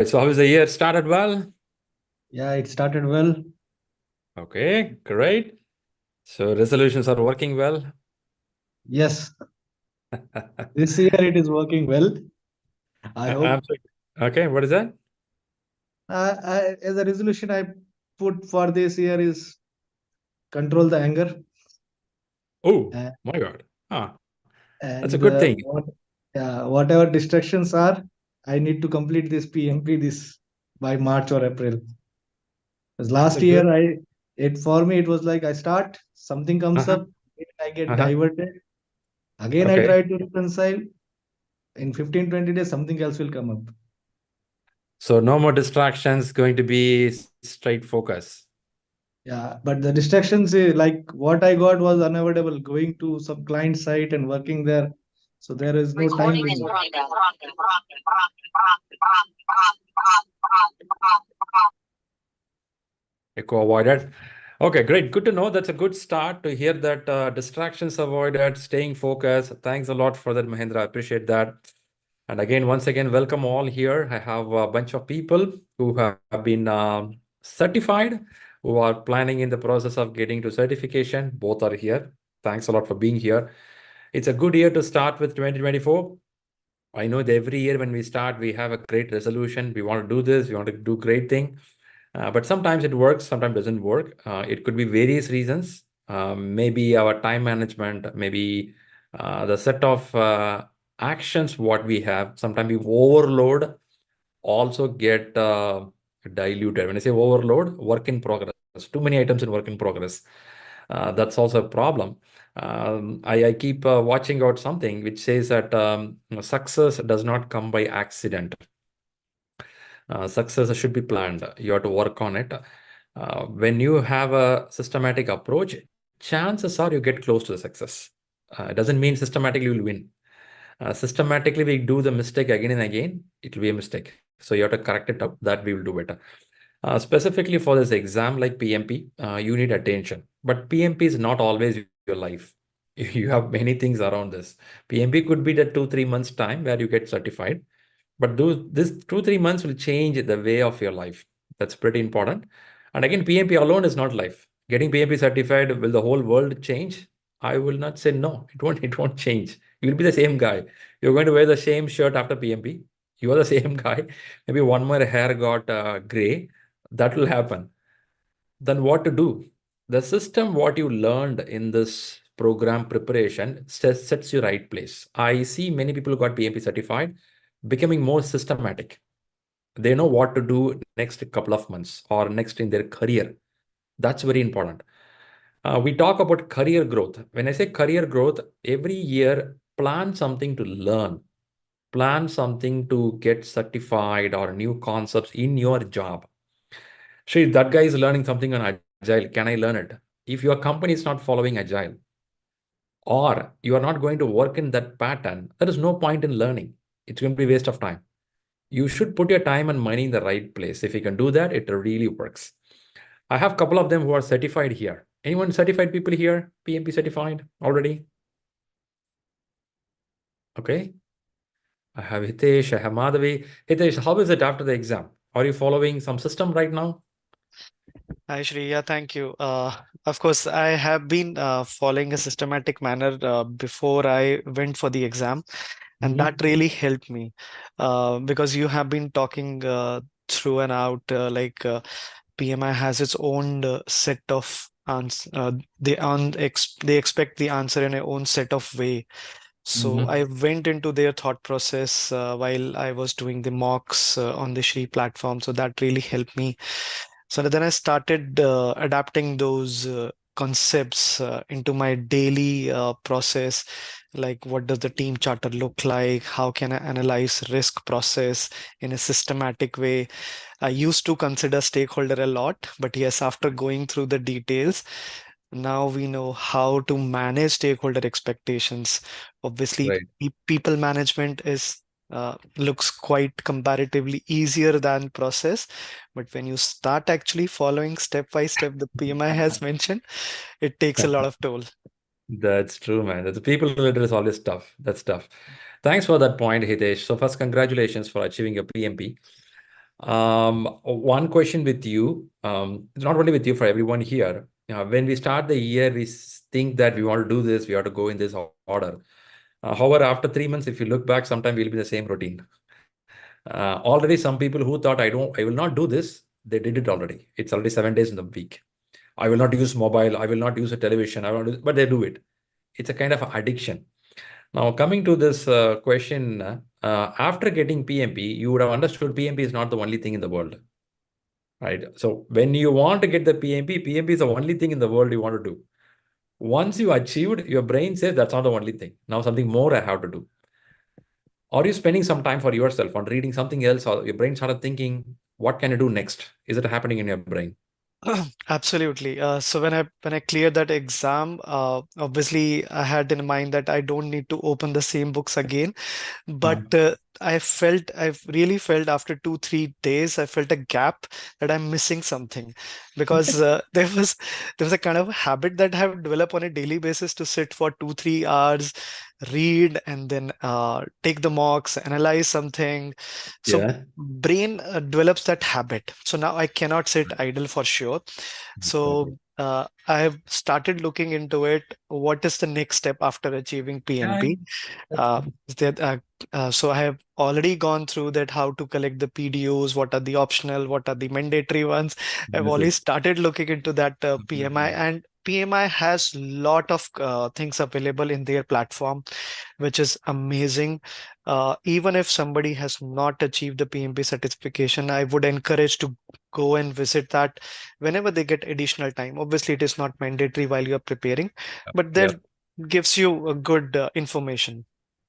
So how is the year started well? Yeah, it started well. Okay, great. So resolutions are working well. Yes, this year it is working well. I I'm hope. sorry. Okay, what is that? As a resolution I put for this year is control the anger. Oh uh, my God. Ah, that's a and good thing. whatever distractions are, I need to complete this PMP this by March or April. Because That's a last good. year it for me it was like I start, something comes Uh-huh. up, I get Uh-huh. diverted. Again, I Okay. try to reconcile. In 15-20 days, something else will come up. So no more distractions, going to be straight focus. Yeah, but the distractions, like what I got was unavoidable, going to some client site and working there. So there is no time Recording is limit. progress. Echo avoided. Okay, great. Good to know. That's a good start to hear that distractions avoided, staying focused. Thanks a lot for that, Mahendra. I appreciate that. And again, once again, welcome all here. I have a bunch of people who have been certified, who are planning in the process of getting to certification. Both are here. Thanks a lot for being here. It's a good year to start with 2024. I know that every year when we start, we have a great resolution. We want to do this, we want to do great thing. But sometimes it works, sometimes doesn't work. It could be various reasons. Maybe our time management, maybe the set of actions what we have. Sometimes we overload, also get diluted. When I say overload, work in progress. Too many items in work in progress. That's also a problem. I keep watching out something which says that success does not come by accident. Success should be planned. You have to work on it. When you have a systematic approach, chances are you get close to the success. It doesn't mean systematically you will win. Systematically, we do the mistake again and again, it will be a mistake. So you have to correct it up, that we will do better. Specifically for this exam like PMP, you need attention. But PMP is not always your life. You have many things around this. PMP could be the 2-3 months time where you get certified. But this 2-3 months will change the way of your life. That's pretty important. And again, PMP alone is not life. Getting PMP certified, will the whole world change? I will not say no. It won't. It won't change. You'll be the same guy. You're going to wear the same shirt after PMP. You are the same guy. Maybe one more hair got gray. That will happen. Then what to do? The system, what you learned in this program preparation sets you right place. I see many people who got PMP certified becoming more systematic. They know what to do next couple of months or next in their career. That's very important. We talk about career growth. When I say career growth, every year plan something to learn, plan something to get certified or new concepts in your job. Shri, that guy is learning something on Agile. Can I learn it? If your company is not following Agile or you are not going to work in that pattern, there is no point in learning. It's going to be a waste of time. You should put your time and money in the right place. If you can do that, it really works. I have a couple of them who are certified here. Anyone certified people here? PMP certified already? Okay. I have Hitesh, I have Madhavi. Hitesh, how is it after the exam? Are you following some system right now? Hi, Shri. Yeah, thank you. Of course, I have been following a systematic manner before I went for the exam, and Mhm. that really helped me because you have been talking through and out PMI has its own set of answers. They expect the answer in a own set of way. So Mhm. I went into their thought process while I was doing the mocks on the Shri platform. So that really helped me. So then I started adapting those concepts into my daily process. Like, what does the team charter look like? How can I analyze risk process in a systematic way? I used to consider stakeholder a lot, but yes, after going through the details, now we know how to manage stakeholder expectations. Obviously, Right. people management is looks quite comparatively easier than process, but when you start actually following step by step the PMI has mentioned, it takes a lot of toll. That's true, man. That's people related is always tough. That's tough. Thanks for that point, Hitesh. So first, congratulations for achieving your PMP. One question with you, not only with you, for everyone here. When we start the year, we think that we want to do this, we have to go in this order. However, after 3 months, if you look back, sometime we'll be in the same routine. Already some people who thought I will not do this, they did it already. It's already 7 days in the week. I will not use mobile, I will not use a television, but they do it. It's a kind of addiction. Now, coming to this question, after getting PMP, you would have understood PMP is not the only thing in the world, right? So when you want to get the PMP, PMP is the only thing in the world you want to do. Once you achieved, your brain says that's not the only thing. Now something more I have to do. Are you spending some time for yourself on reading something else, or your brain started thinking, what can I do next? Is it happening in your brain? Absolutely. So when I cleared that exam, obviously I had in mind that I don't need to open the same books again. But I really felt after 2, 3 days, I felt a gap that I'm missing something, because there was a kind of habit that I have developed on a daily basis to sit for 2, 3 hours, read, and then take the mocks, analyze something. So Yeah. brain develops that habit. So now I cannot sit idle for sure. So I have started looking into it. What is the next step after achieving Yeah, PMP? that's fine. So I have already gone through that, how to collect the PDUs, what are the optional, what are the mandatory ones. I've already Amazing. started looking into that PMI, Absolutely. and PMI has lot of things available in their platform, which is amazing. Even if somebody has not achieved the PMP certification, I would encourage to go and visit that whenever they get additional time. Obviously, it is not mandatory while you are preparing, but Yeah. that gives you a good information.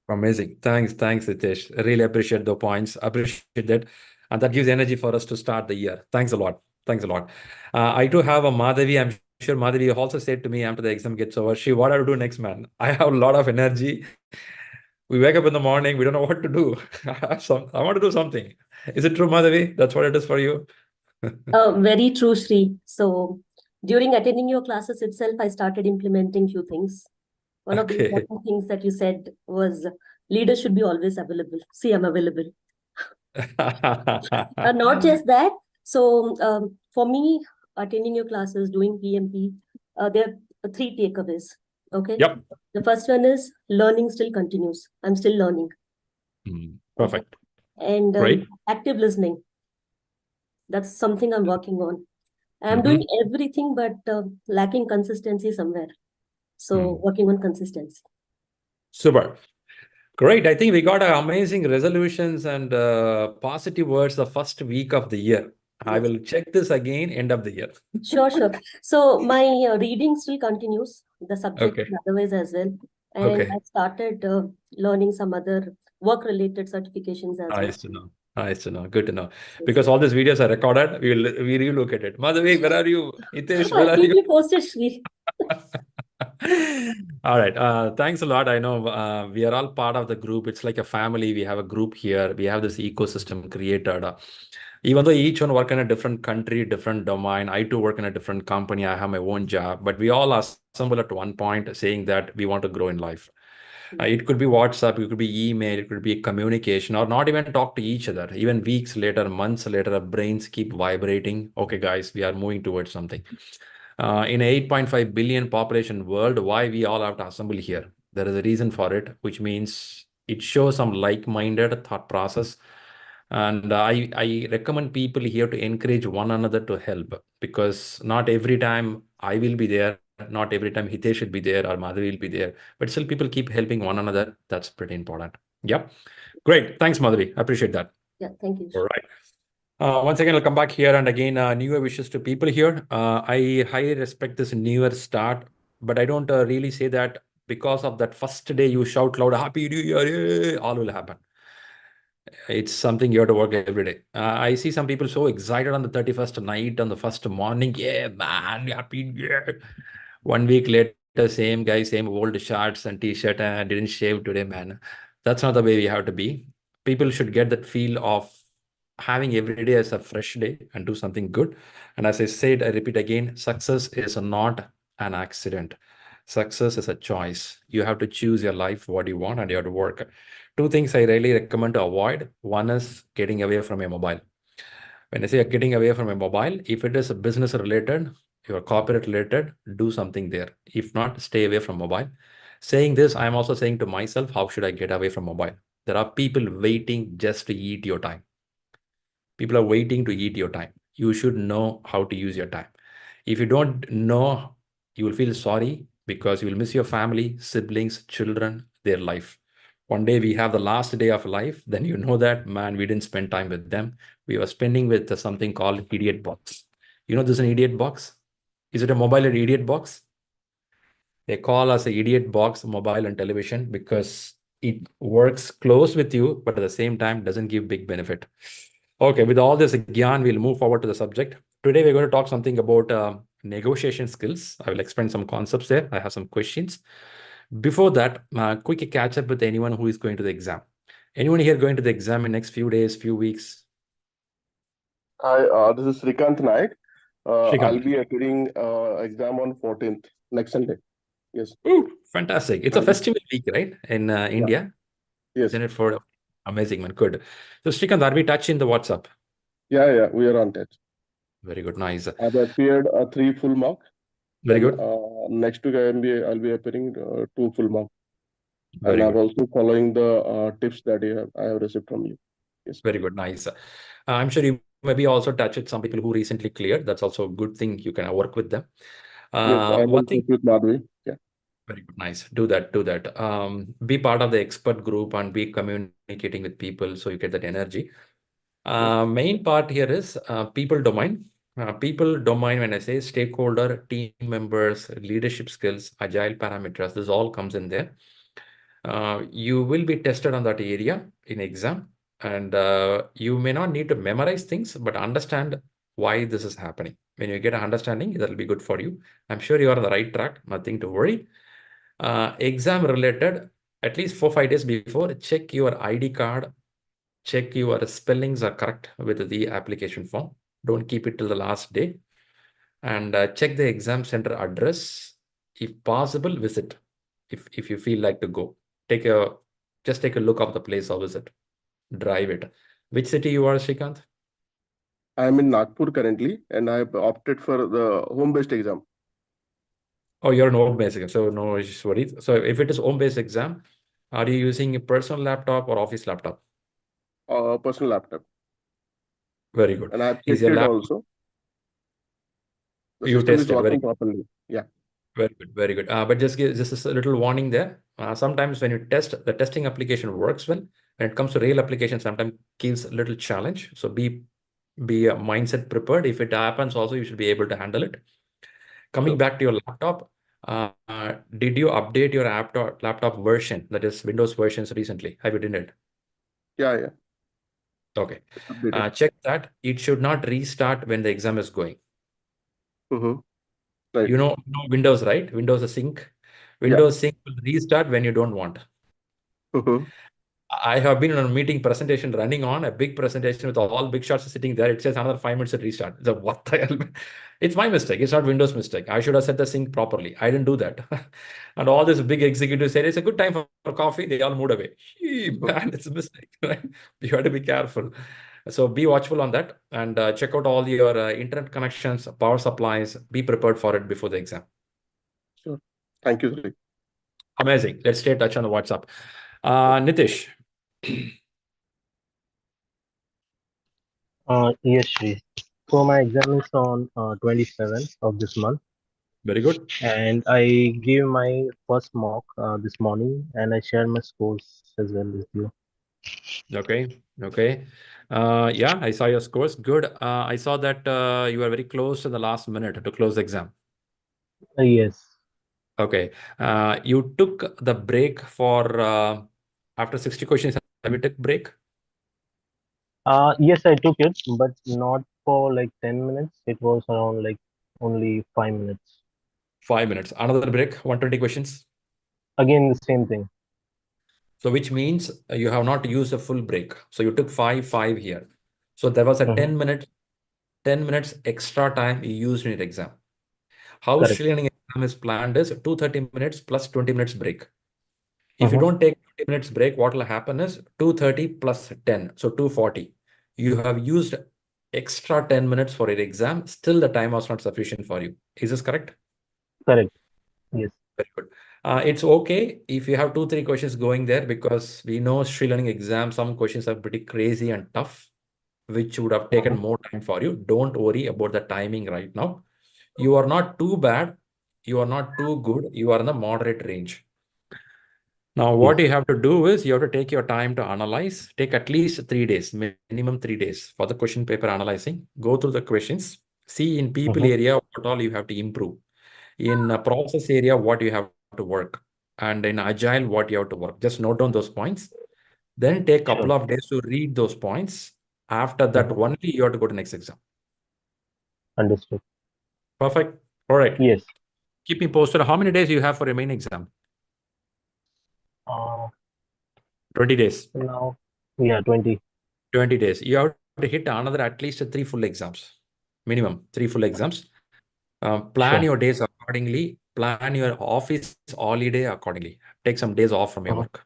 Amazing. Thanks, Ritesh. I really appreciate the points. Appreciate that. And that gives energy for us to start the year. Thanks a lot. Thanks a lot. I do have a Madhavi. I'm sure Madhavi also said to me after the exam gets over, Shri, what do I do next, man? I have a lot of energy. We wake up in the morning, we don't know what to do. I want to do something. Is it true, Madhavi? That's what it is for you? Very true, Shri. So during attending your classes itself, I started implementing few things. One of the Okay. important things that you said was leaders should be always available. See, I'm available. Not just that. So for me, attending your classes, doing PMP, there are three takeaways. Okay. Yep. The first one is learning still continues. I'm still learning. Okay. Perfect. And Great. active listening. That's something I'm working on. I'm doing Mhm. everything, but lacking consistency somewhere. So Mm. working on consistency. Super. Great. I think we got amazing resolutions and positive words the first week of the year. I Yes. will check this again end of the year. Sure, sure. So my reading still continues, the subject Okay. and otherwise as well. And Okay. I started learning some other work-related certifications as well. Nice to know. Nice to know. Good to know. Yes. Because all these videos are recorded, we relook at it. Madhavi, where are you? Hitesh, where are Keep you? me posted, Shri. All right. Thanks a lot. I know we are all part of the group. It's like a family. We have a group here. We have this ecosystem created. Even though each one work in a different country, different domain, I too work in a different company. I have my own job, but we all assemble at one point saying that we want to grow in life. It could be WhatsApp, it could be email, it could be communication, or not even talk to each other. Even weeks later, months later, our brains keep vibrating. Okay, guys, we are moving towards something. In 8.5 billion population world, why we all have to assemble here? There is a reason for it, which means it shows some like-minded thought process. And I recommend people here to encourage one another to help, because not every time I will be there, not every time Hitesh should be there or Madhavi will be there, but still people keep helping one another. That's pretty important. Yeah. Great. Thanks, Madhavi. I appreciate that. Yeah, thank you. All right. Once again, I'll come back here and again, New Year wishes to people here. I highly respect this New Year start, but I don't really say that because of that first day you shout loud, Happy New Year, all will happen. It's something you have to work every day. I see some people so excited on the 31st night, on the first morning. Yeah, man, Happy New Year. 1 week later, same guy, same old shirts and t-shirt, and I didn't shave today, man. That's not the way we have to be. People should get that feel of having every day as a fresh day and do something good. And as I said, I repeat again, success is not an accident. Success is a choice. You have to choose your life, what you want, and you have to work. Two things I really recommend to avoid. One is getting away from your mobile. When I say getting away from a mobile, if it is a business related, your corporate related, do something there. If not, stay away from mobile. Saying this, I'm also saying to myself, how should I get away from mobile? There are people waiting just to eat your time. People are waiting to eat your time. You should know how to use your time. If you don't know, you will feel sorry because you will miss your family, siblings, children, their life. One day we have the last day of life, then you know that, man, we didn't spend time with them. We were spending with something called idiot box. You know, this is an idiot box. Is it a mobile and idiot box? They call us a idiot box, mobile and television, because it works close with you, but at the same time doesn't give big benefit. Okay, with all this Gyan, we'll move forward to the subject. Today, we're going to talk something about negotiation skills. I will explain some concepts there. I have some questions. Before that, quick catch up with anyone who is going to the exam. Anyone here going to the exam in next few days, few weeks? Hi, this is Srikant Naik. I'll Shrikant. be appearing exam on 14th, next Sunday. Yes. Ooh, fantastic. It's a Thank you. festival week, right? In Yeah. India. Yes. Isn't it for amazing, man? Good. So, Srikant, are we touch in the WhatsApp? Yeah, we are on touch. Very good. Nice. I've appeared 3 full mark. Very Then good. next week I'll be appearing 2 full mark. Very And I'm good. also following the tips that I have received from you. Yes. Very good. Nice. I'm sure you maybe also touch with some people who recently cleared. That's also a good thing. You can work with them. Yes, I'm One in thing. touch with Madhvi. Yeah. Very good. Nice. Do that. Do that. Be part of the expert group and be communicating with people so you get that energy. Main part here is people domain. People domain, when I say stakeholder, team members, leadership skills, agile parameters, this all comes in there. You will be tested on that area in exam, and you may not need to memorize things, but understand why this is happening. When you get an understanding, that will be good for you. I'm sure you are on the right track, nothing to worry. Exam related, at least 4-5 days before, check your ID card, check your spellings are correct with the application form. Don't keep it till the last day. And check the exam center address. If possible, visit. If you feel like to go, just take a look of the place or visit. Drive it. Which city you are, Srikant? I'm in Nagpur currently, and I've opted for the home-based exam. Oh, you're an home-based exam, so no worries. So if it is home-based exam, are you using a personal laptop or office laptop? Personal laptop. Very good. And I've Is checked your it laptop also. The you system is tested? Very working good. properly. Yeah. Very good, very good. But just is a little warning there. Sometimes when you test, the testing application works well. When it comes to real application, sometimes gives a little challenge. So be mindset prepared. If it happens, also you should be able to handle it. Coming Sure. back to your laptop, did you update your laptop version, that is Windows versions recently? Have you done it? Yeah. Okay. Updated. Check that. It should not restart when the exam is going. Right. You know Windows, right? Windows sync. Windows sync will restart when you don't want. I have been on a meeting presentation running on a big presentation with all big shots sitting there. It says another 5 minutes to restart. So what the hell? It's my mistake. It's not Windows mistake. I should have set the sync properly. I didn't do that. And all these big executives said, it's a good time for coffee. They all moved away. Man, it's a mistake, right? You have to be careful. So be watchful on that and check out all your internet connections, power supplies. Be prepared for it before the exam. Sure. Thank you, Shri. Amazing. Let's stay in touch on the WhatsApp. Nitish. Yes, Shri. So my exam is on 27th of this month, Very good. and I gave my first mock this morning, and I shared my scores as well with you. Okay. Yeah, I saw your scores. Good. I saw that you were very close to the last minute to close the exam. Yes. Okay. You took the break for after 60 questions. Have you took break? Yes, I took it, but not for like 10 minutes. It was around like only 5 minutes. 5 minutes. Another break, 120 questions. Again, the same thing. So which means you have not used a full break. So you took 5 here. So there was a 10 minutes extra time you used in your exam. How Correct. ShriLearning exam is planned is 230 minutes plus 20 minutes break. If you don't take 20 minutes break, what will happen is 230 plus 10, so 240. You have used extra 10 minutes for your exam, still the time was not sufficient for you. Is this correct? Correct. Yes. Very good. It's okay if you have 2-3 questions going there, because we know ShriLearning exam, some questions are pretty crazy and tough, which would have taken more time for you. Don't worry about the timing right now. You are not too bad. You are not too good. You are in the moderate range. Now, what Yes. you have to do is you have to take your time to analyze. Take at least 3 days, minimum 3 days for the question paper analyzing. Go through the questions. See in people area what all you have to improve. In a process area, what you have to work. And in Agile, what you have to work. Just note down those points. Then take a couple Sure. of days to read those points. After that, only you have to go to next exam. Understood. Perfect. All right. Yes. Keep me posted. How many days you have for your main exam? 20 days. Now, yeah, 20. 20 days. You have to hit another at least 3 full exams. Minimum 3 full exams. Plan Sure. your days accordingly. Plan your office holiday accordingly. Take some days off from your work.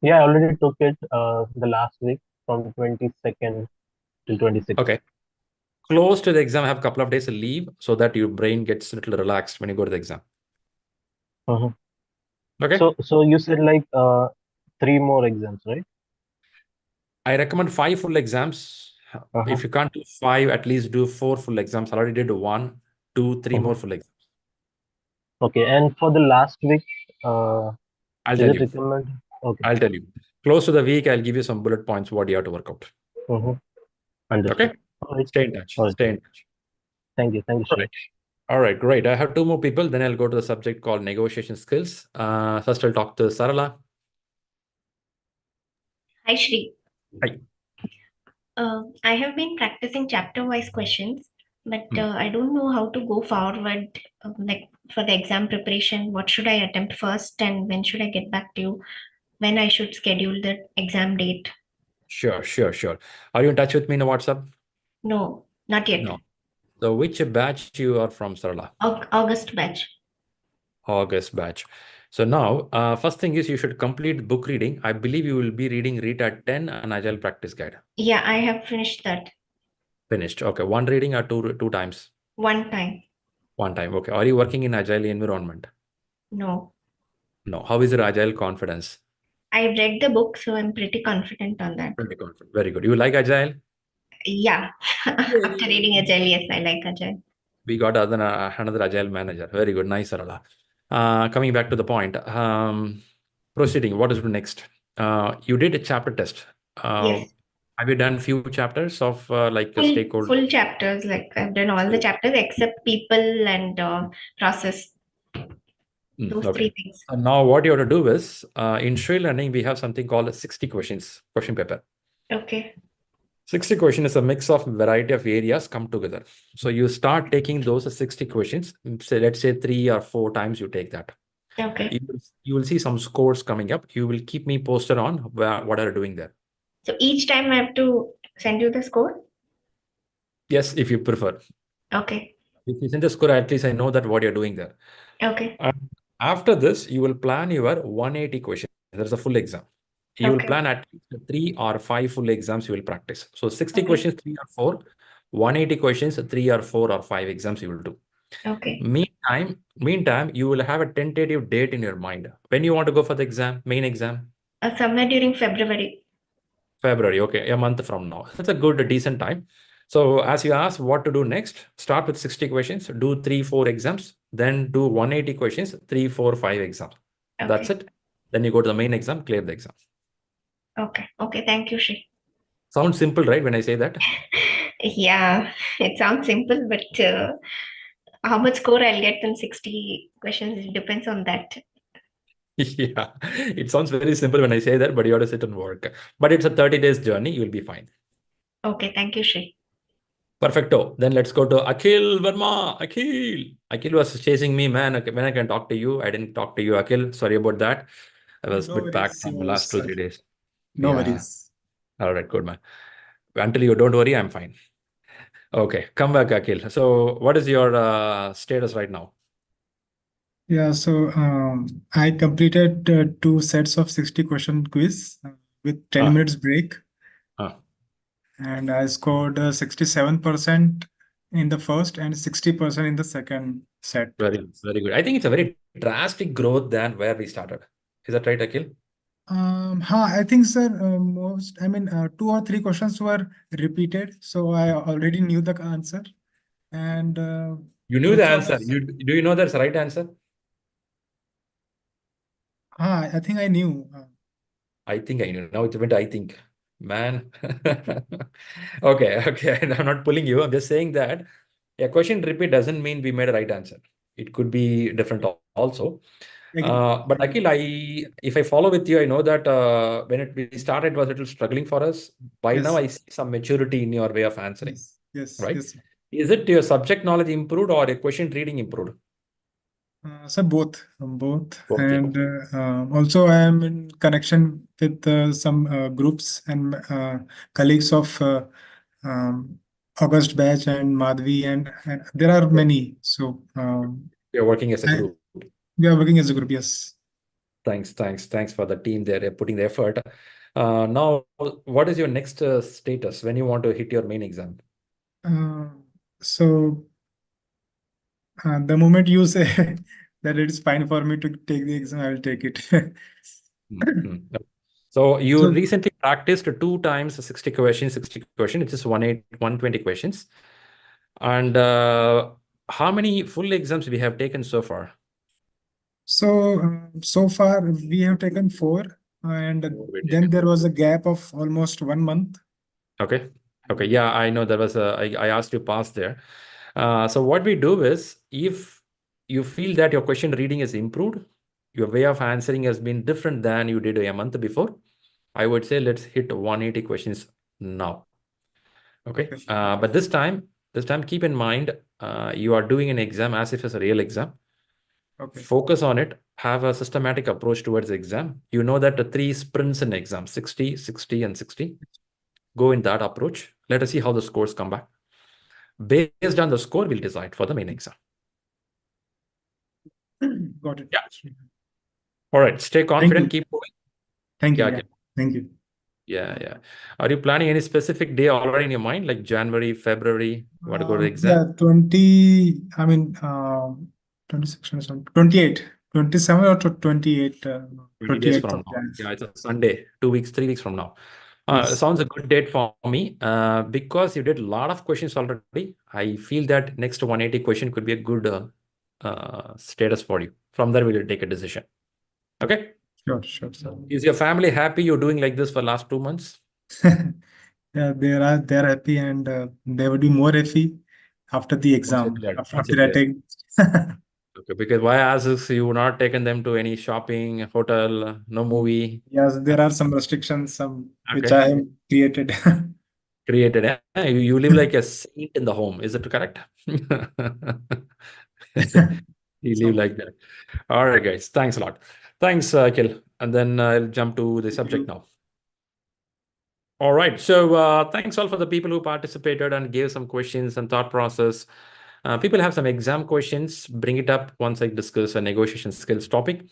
Yeah, I already took it the last week from 22nd till 26th. Okay. Close to the exam, have a couple of days of leave so that your brain gets a little relaxed when you go to the exam. Okay. So you said like 3 more exams, right? I recommend 5 full exams. If you can't do 5, at least do 4 full exams. I already did 1, 2, 3 more full exams. Okay, and for the last week, I'll is tell it you. recommended? Okay. I'll tell you. Close to the week, I'll give you some bullet points what you have to work out. Understood. Okay. All right. Stay in touch. All right. Stay in touch. Thank you. Thank you, All Shri. right. All right, great. I have 2 more people. Then I'll go to the subject called negotiation skills. First, I'll talk to Sarala. Hi, Shri. Hi. I have been practicing chapter-wise questions, but I don't know how to go forward, like for the exam preparation. What should I attempt first, and when should I get back to you? When I should schedule the exam date? Sure. Are you in touch with me in WhatsApp? No, not yet. No. So which batch you are from, Sarala? August batch. August batch. So now, first thing is you should complete book reading. I believe you will be reading Rita 10 and Agile Practice Guide. Yeah, I have finished that. Finished. Okay. One reading or two times? One time. One time. Okay. Are you working in Agile environment? No. No. How is your Agile confidence? I read the book, so I'm pretty confident on that. Pretty confident. Very good. You like Agile? Yeah. After reading Agile, yes, I like Agile. We got another Agile manager. Very good. Nice, Sarala. Coming back to the point. Proceeding. What is next? You did a chapter test. Yes. Have you done few chapters of like a stakeholder? Full chapters, like I've done all the chapters except people and process. Those Okay. 3 things. So now what you have to do is, in ShriLearning, we have something called a 60 questions question paper. Okay. 60 questions is a mix of variety of areas come together. So you start taking those 60 questions. Say, let's say 3 or 4 times you take that. Okay. You will see some scores coming up. You will keep me posted on what are you doing there. So each time I have to send you the score? Yes, if you prefer. Okay. If you send the score, at least I know that what you're doing there. Okay. And after this, you will plan your 180 questions. There's a full exam. You will Okay. plan at least 3 or 5 full exams you will practice. So 60 Okay. questions, 3 or 4. 180 questions, 3 or 4 or 5 exams you will do. Okay. Meantime, you will have a tentative date in your mind. When you want to go for the exam, main exam? Somewhere during February. February, okay, a month from now. That's a good, decent time. So as you ask what to do next, start with 60 questions, do 3, 4 exams, then do 180 questions, 3, 4, 5 exams. Okay. That's it. Then you go to the main exam, clear the exam. Okay. Okay. Thank you, Shri. Sounds simple, right? When I say that? Yeah, it sounds simple, but how much score I'll get in 60 questions, it depends on that. Yeah, it sounds very simple when I say that, but you have to sit and work. But it's a 30 days journey. You'll be fine. Okay. Thank you, Shri. Perfecto. Then let's go to Akhil Verma. Akhil was chasing me, man. Okay, when I can talk to you, I didn't talk to you, Akhil. Sorry about that. I was a No bit packed worries, from the last 2-3 days. No Yeah. worries. All right, good, man. Until you don't worry, I'm fine. Okay, come back, Akhil. So what is your status right now? Yeah, so I completed 2 sets of 60 question quiz with 10 minutes break. and I scored 67% in the first and 60% in the second set. Very good. I think it's a very drastic growth than where we started. Is that right, Akhil? I think, sir, I mean, 2 or 3 questions were repeated, so I already knew the answer. And You knew the also, answer. Do you know that's the right answer? I think I knew. I think I knew. Now it's went, I think. Man. Okay. I'm not pulling you. I'm just saying that a question repeat doesn't mean we made a right answer. It could be different also. But Akhil, if I follow with you, I know that when we started, it was a little struggling for us. By now, I see some maturity in your way of answering. Yes. Right? Yes. Is it your subject knowledge improved or a question reading improved? So both. Both, And also I am in connection with some groups and colleagues of August batch and Madhvi, and there are many. So You're working as a group. we are working as a group. Yes. Thanks for the team there putting the effort. Now, what is your next status when you want to hit your main exam? So the moment you say that it is fine for me to take the exam, I will take it. So you recently practiced 2 times 60 questions, which is 120 questions. And how many full exams we have taken so far? So far we have taken 4, and then there was a gap of almost 1 month. Okay. Yeah, I know there was I asked you pause there. So what we do is, if you feel that your question reading is improved, your way of answering has been different than you did a month before, I would say let's hit 180 questions now. Okay. But this time keep in mind, you are doing an exam as if it's a real exam. Focus on it. Have a systematic approach towards the exam. You know that the 3 sprints in exam, 60, 60, and 60. Go in that approach. Let us see how the scores come back. Based on the score, we'll decide for the main exam. Got it. Yeah. All right. Stay confident. Keep moving. Thank you. Thank you. Yeah. Are you planning any specific day already in your mind, like January, February? You want to go to the exam? Yeah, 26, 28, 27 or 28. 20 days from now. Yeah, it's a Sunday, 2 weeks, 3 weeks from now. Sounds a good date for me. Because you did a lot of questions already, I feel that next 180 question could be a good status for you. From there, we'll take a decision. Okay? Sure. Is your family happy you're doing like this for last 2 months? Yeah, they're happy, and they would be more happy after the exam. After I take. Okay, because why I ask is you not taken them to any shopping, hotel, no movie? Yes, there are some restrictions, which I have created. You live like a saint in the home. Is it correct? You live like that. All right, guys. Thanks a lot. Thanks, Akhil. And then I'll jump to the subject now. All right. So thanks all for the people who participated and gave some questions and thought process. People have some exam questions. Bring it up once I discuss a negotiation skills topic.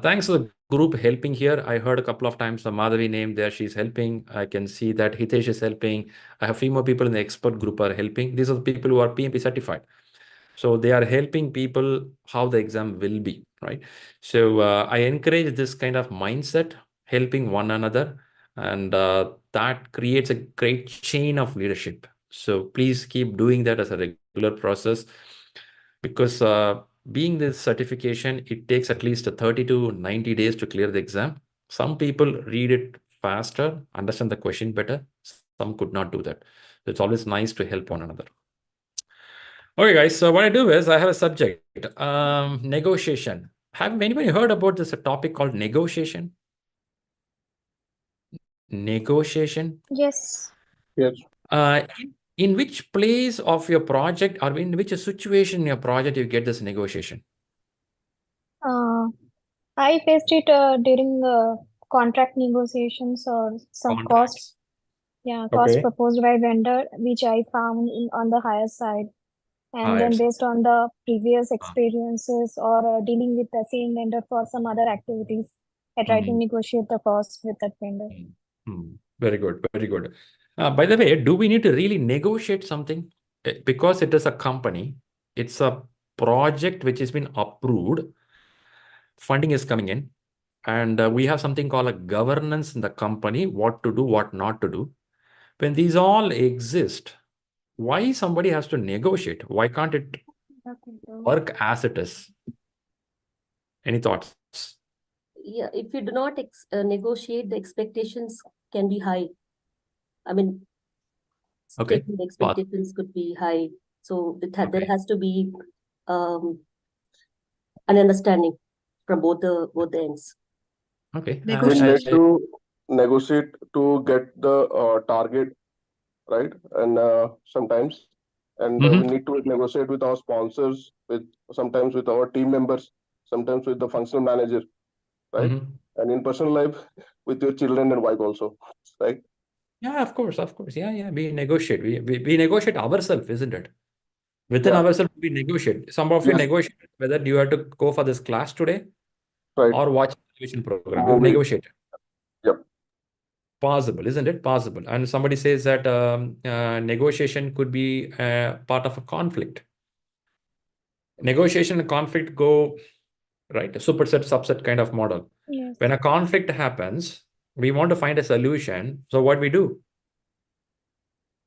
Thanks to the group helping here. I heard a couple of times the Madhavi name there. She's helping. I can see that Hitesh is helping. I have few more people in the expert group are helping. These are the people who are PMP certified. So they are helping people how the exam will be, right? So I encourage this kind of mindset, helping one another, and that creates a great chain of leadership. So please keep doing that as a regular process, because being this certification, it takes at least 30 to 90 days to clear the exam. Some people read it faster, understand the question better. Some could not do that. So it's always nice to help one another. Okay, guys. So what I do is I have a subject, negotiation. Have anybody heard about this topic called negotiation? Negotiation? Yes. In which place of your project, or in which situation in your project you get this negotiation? I faced it during contract negotiations or some cost proposed by vendor, which I found on the higher side. And then based on the previous experiences or dealing with the same vendor for some other activities, I try to negotiate the cost with that vendor. Very good. By the way, do we need to really negotiate something? Because it is a company, it's a project which has been approved, funding is coming in, and we have something called a governance in the company, what to do, what not to do. When these all exist, why somebody has to negotiate? Why can't it work as it is? Any thoughts? Yeah, if you do not negotiate, the expectations can be high. I mean, Okay. statement expectations could be high. So there Okay. has to be an understanding from both the ends. Okay. We need to negotiate to get the target, right? And sometimes, and we need to negotiate with our sponsors, sometimes with our team members, sometimes with the functional manager, right? And in personal life, with your children and wife also, right? Yeah, of course. Yeah. We negotiate. We negotiate ourselves, isn't it? Within Yeah. ourselves, we negotiate. Some of you negotiate whether you have to go for this class today Right. or watch a television program. You Movie. negotiate. Yep. Possible, isn't it? Possible. And somebody says that negotiation could be part of a conflict. Negotiation and conflict go, right? Superset, subset kind of model. Yes. When a conflict happens, we want to find a solution. So what we do?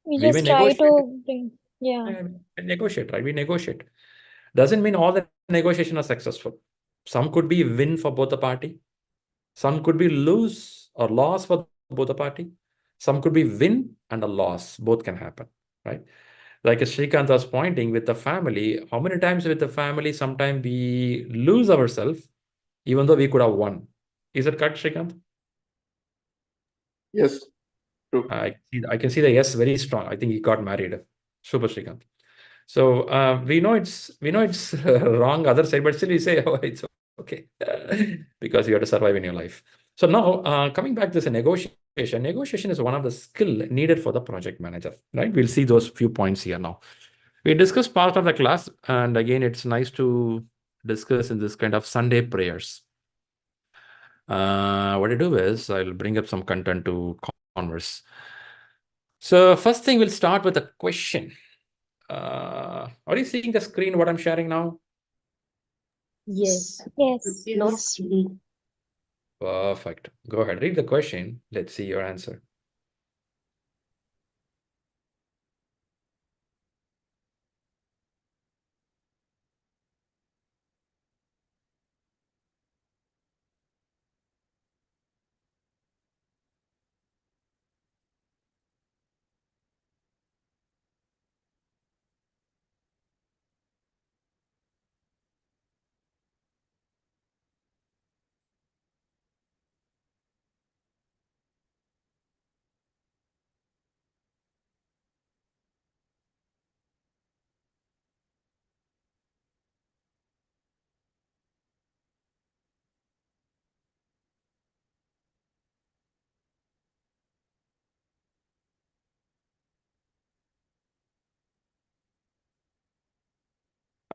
We We just may try negotiate. to bring, yeah. We negotiate, right? We negotiate. Doesn't mean all the negotiation are successful. Some could be win for both the party. Some could be lose or loss for both the party. Some could be win and a loss. Both can happen, right? Like as Srikanth was pointing with the family, how many times with the family, sometimes we lose ourselves, even though we could have won. Is it correct, Srikanth? Yes. True. I can see the yes very strong. I think he got married. Super Srikanth. So we know it's wrong other side, but still we say, oh, it's okay because you have to survive in your life. So now coming back to this negotiation. Negotiation is one of the skill needed for the project manager, right? We'll see those few points here now. We discussed part of the class, and again, it's nice to discuss in this kind of Sunday prayers. What I do is I'll bring up some content to converse. So first thing, we'll start with a question. Are you seeing the screen, what I'm sharing now? Yes. Yes. Not really. Perfect. Go ahead, read the question. Let's see your answer.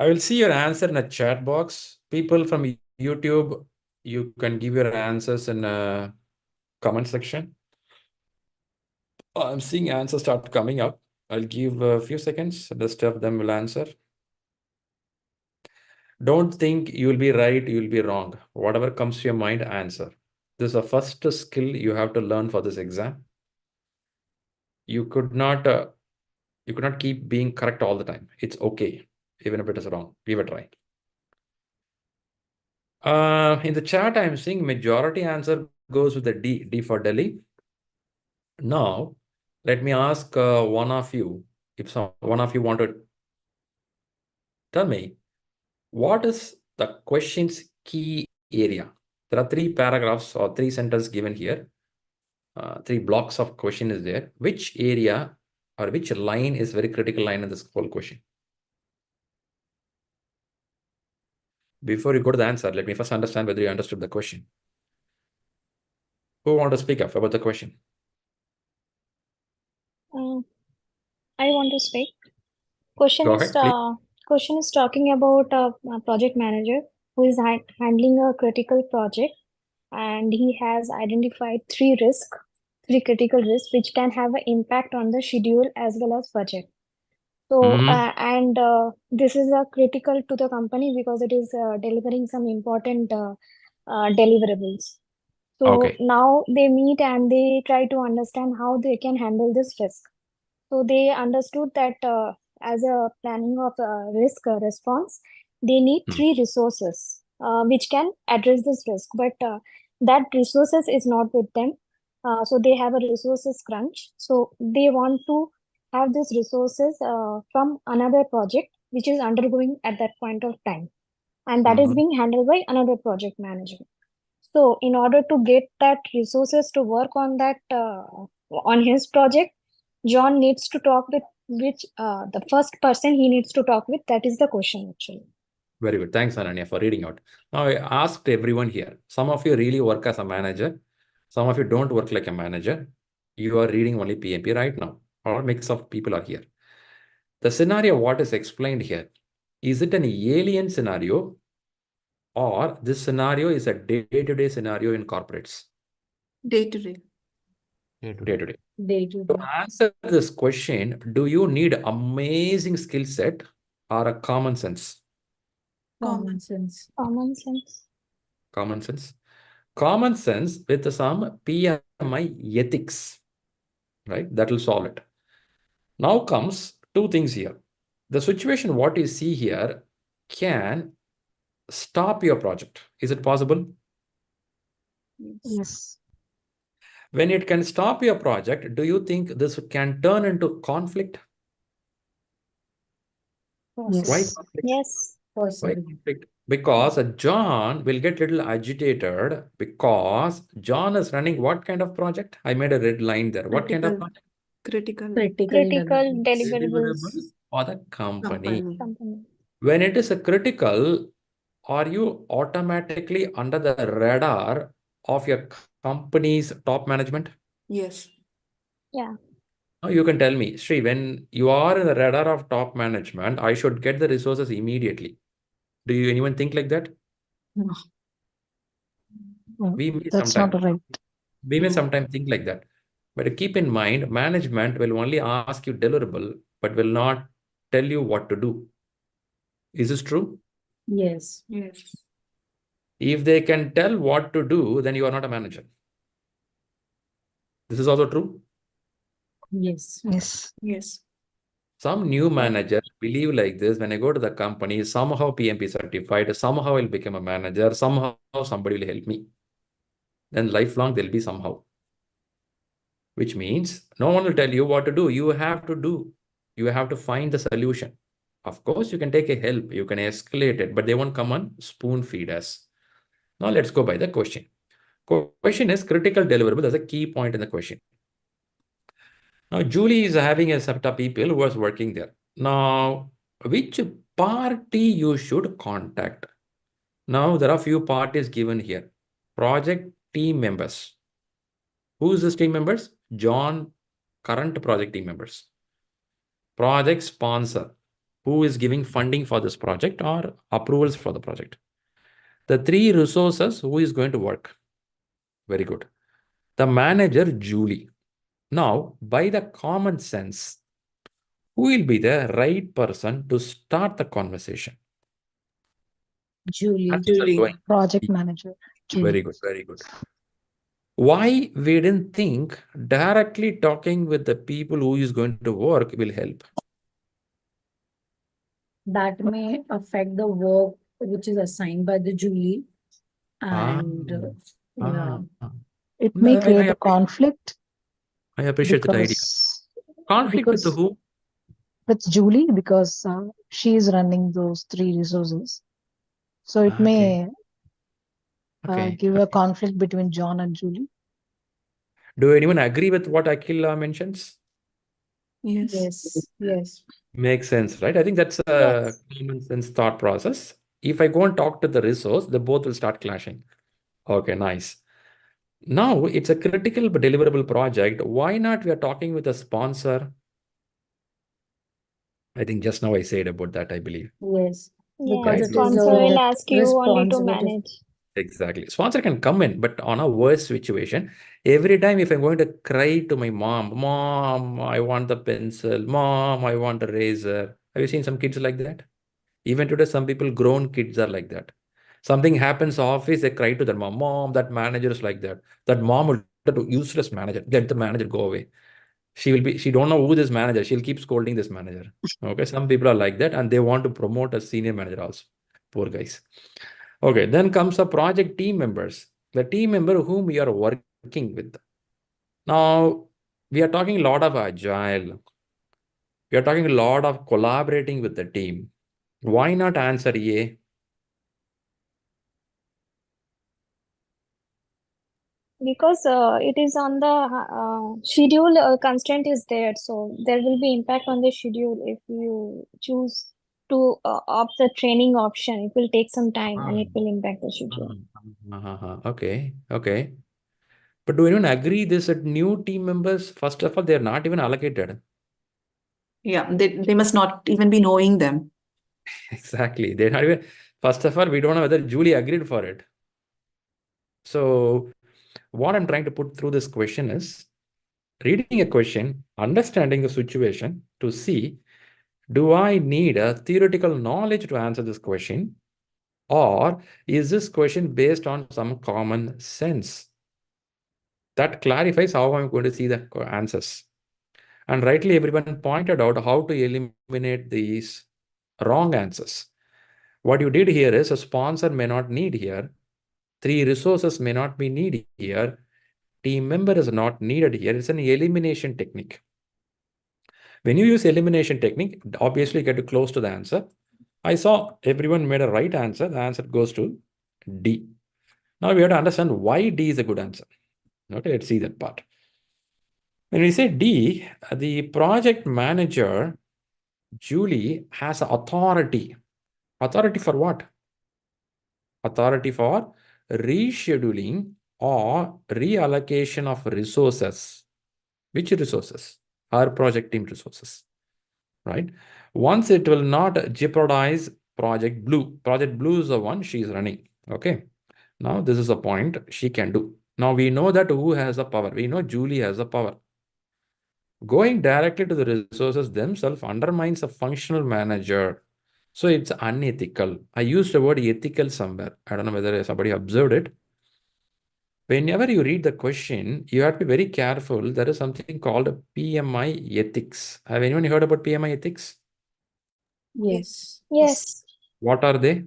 I will see your answer in a chat box. People from YouTube, you can give your answers in a comment section. I'm seeing answers start coming up. I'll give a few seconds. The rest of them will answer. Don't think you will be right, you will be wrong. Whatever comes to your mind, answer. This is the first skill you have to learn for this exam. You could not keep being correct all the time. It's okay, even if it is wrong. Give it a try. In the chat, I'm seeing majority answer goes with the D. D for Delhi. Now, let me ask one of you, if one of you want to tell me, what is the question's key area? There are 3 paragraphs or 3 sentences given here. 3 blocks of question is there. Which area or which line is very critical line in this whole question? Before you go to the answer, let me first understand whether you understood the question. Who want to speak up about the question? I want to speak. Question Go is ahead, please. question is talking about a project manager who is handling a critical project, and he has identified 3 risks three critical risks which can have an impact on the schedule as well as budget. So, this is critical to the company because it is delivering some important deliverables. So now they meet and they try to understand how they can handle this risk. So they understood that as a planning of risk response, they need three resources which can address this risk. But that resources is not with them. So they have a resources crunch. So they want to have these resources from another project which is undergoing at that point of time. And that is being handled by another project manager. So in order to get that resources to work on that on his project, John needs to talk with the first person he needs to talk with. That is the question actually. Very good. Thanks, Ananya, for reading out. Now, I asked everyone here. Some of you really work as a manager. Some of you don't work like a manager. You are reading only PMP right now. Or mix of people are here. The scenario, what is explained here, is it an alien scenario or this scenario is a day-to-day scenario in corporates? Day-to-day. Day-to-day. To answer this question, do you need amazing skill set or a common sense? Common sense. Common sense. Common sense. Common sense with some PMI ethics, right? That will solve it. Now comes two things here. The situation, what you see here, can stop your project. Is it possible? Yes. When it can stop your project, do you think this can turn into conflict? Yes. Why conflict? Yes. Why conflict? Because John will get little agitated because John is running what kind of project? I made a red line there. What kind of project? Critical Critical deliverables. For the company. Company. When it is a critical, are you automatically under the radar of your company's top management? Yes. Yeah. Now you can tell me, Shri, when you are in the radar of top management, I should get the resources immediately. Do you anyone think like that? No. We may That's sometimes, not right. we may sometimes think like that. But keep in mind, management will only ask you deliverable, but will not tell you what to do. Is this true? Yes. Yes. If they can tell what to do, then you are not a manager. This is also true? Yes. Yes. Yes. Some new managers believe like this. When I go to the company, somehow PMP certified, somehow I'll become a manager, somehow somebody will help me. Then lifelong there'll be somehow. Which means no one will tell you what to do. You have to do. You have to find the solution. Of course, you can take a help. You can escalate it, but they won't come and spoon feed us. Now let's go by the question. Question is critical deliverable. That's a key point in the question. Now, Julie is having a set of people who was working there. Now, which party you should contact? Now, there are few parties given here. Project team members. Who is this team members? John, current project team members. Project sponsor. Who is giving funding for this project or approvals for the project? The three resources, who is going to work? Very good. The manager, Julie. Now, by the common sense, who will be the right person to start the conversation? Julie. Project manager. Very good, very good. Why we didn't think directly talking with the people who is going to work will help? That may affect the work which is assigned by the Julie. And It may create a conflict. I appreciate that idea. Conflict with who? With Julie, because she is running those three resources. So it may give a conflict between John and Julie. Do anyone agree with what Akhil mentions? Yes. Yes. Makes sense, right? I think that's a common sense thought process. If I go and talk to the resource, they both will start clashing. Okay, nice. Now it's a critical but deliverable project. Why not we are talking with a sponsor? I think just now I said about that, I believe. Yes. Yeah, Because it is sponsor will ask you only to manage. Exactly. Sponsor can come in, but on a worse situation, every time if I'm going to cry to my mom, I want the pencil, mom, I want a razor. Have you seen some kids like that? Even today, some people, grown kids are like that. Something happens office, they cry to their mom, that manager is like that. That mom will do useless manager, let the manager go away. She don't know who this manager, she'll keep scolding this manager. Okay, some people are like that and they want to promote a senior manager also. Poor guys. Okay, then comes a project team members, the team member whom we are working with. Now, we are talking a lot of agile. We are talking a lot of collaborating with the team. Why not answer A? Because it is on the schedule constraint is there, so there will be impact on the schedule if you choose to opt the training option. It will take some time and it will impact the schedule. Okay, okay. But do anyone agree this that new team members, first of all, they're not even allocated? Yeah, they must not even be knowing them. Exactly. They're not even, first of all, we don't know whether Julie agreed for it. So what I'm trying to put through this question is reading a question, understanding the situation to see, do I need a theoretical knowledge to answer this question? Or is this question based on some common sense? That clarifies how I'm going to see the answers. And rightly, everyone pointed out how to eliminate these wrong answers. What you did here is a sponsor may not need here, 3 resources may not be needed here, team member is not needed here. It's an elimination technique. When you use elimination technique, obviously you get close to the answer. I saw everyone made a right answer. The answer goes to D. Now we have to understand why D is a good answer. Okay, let's see that part. When we say D, the project manager, Julie, has authority. Authority for what? Authority for rescheduling or reallocation of resources. Which resources? Our project team resources, right? Once it will not jeopardize Project Blue. Project Blue is the one she is running, okay? Now this is a point she can do. Now we know that who has the power. We know Julie has the power. Going directly to the resources themselves undermines a functional manager. So it's unethical. I used the word ethical somewhere. I don't know whether somebody observed it. Whenever you read the question, you have to be very careful. There is something called PMI ethics. Have anyone heard about PMI ethics? Yes. Yes. What are they?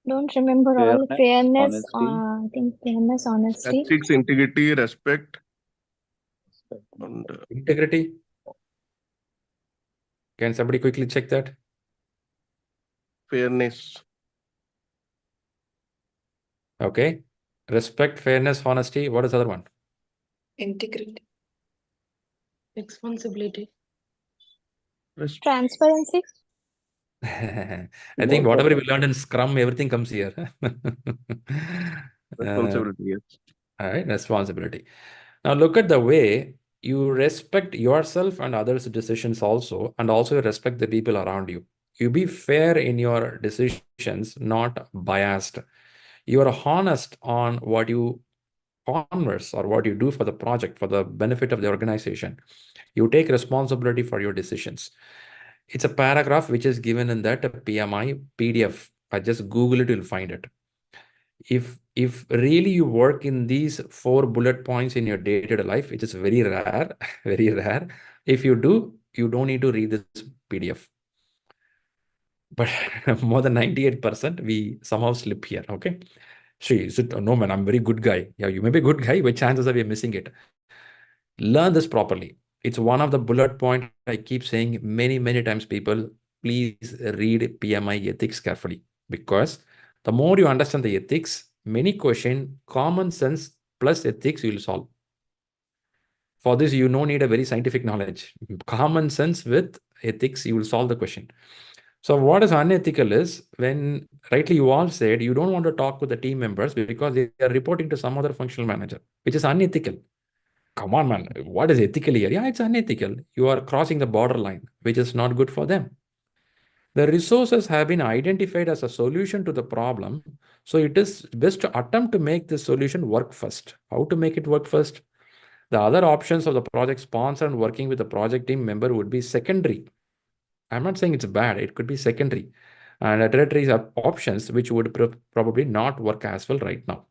Don't remember all. Fairness, I think fairness, honesty. Ethics, integrity, respect, and Integrity. Can somebody quickly check that? fairness. Okay. Respect, fairness, honesty. What is the other one? Integrity. Responsibility. Transparency. I think whatever we learned in Scrum, everything comes here. Responsibility, yes. All right, responsibility. Now look at the way you respect yourself and others' decisions also, and also respect the people around you. You be fair in your decisions, not biased. You are honest on what you converse or what you do for the project, for the benefit of the organization. You take responsibility for your decisions. It's a paragraph which is given in that PMI PDF. I just Google it, you'll find it. If really you work in these 4 bullet points in your day-to-day life, which is very rare, very rare. If you do, you don't need to read this PDF. But more than 98%, we somehow slip here. Okay. Shri, is it? No, man, I'm a very good guy. Yeah, you may be a good guy, but chances are we're missing it. Learn this properly. It's one of the bullet point I keep saying many times, people, please read PMI ethics carefully, because the more you understand the ethics, many question, common sense plus ethics you will solve. For this, you don't need a very scientific knowledge. Common sense with ethics, you will solve the question. So what is unethical is when, rightly you all said, you don't want to talk with the team members because they are reporting to some other functional manager, which is unethical. Come on, man. What is ethical here? Yeah, it's unethical. You are crossing the borderline, which is not good for them. The resources have been identified as a solution to the problem. So it is best to attempt to make this solution work first. How to make it work first? The other options of the project sponsor and working with the project team member would be secondary. I'm not saying it's bad. It could be secondary. And tertiary options which would probably not work as well right now.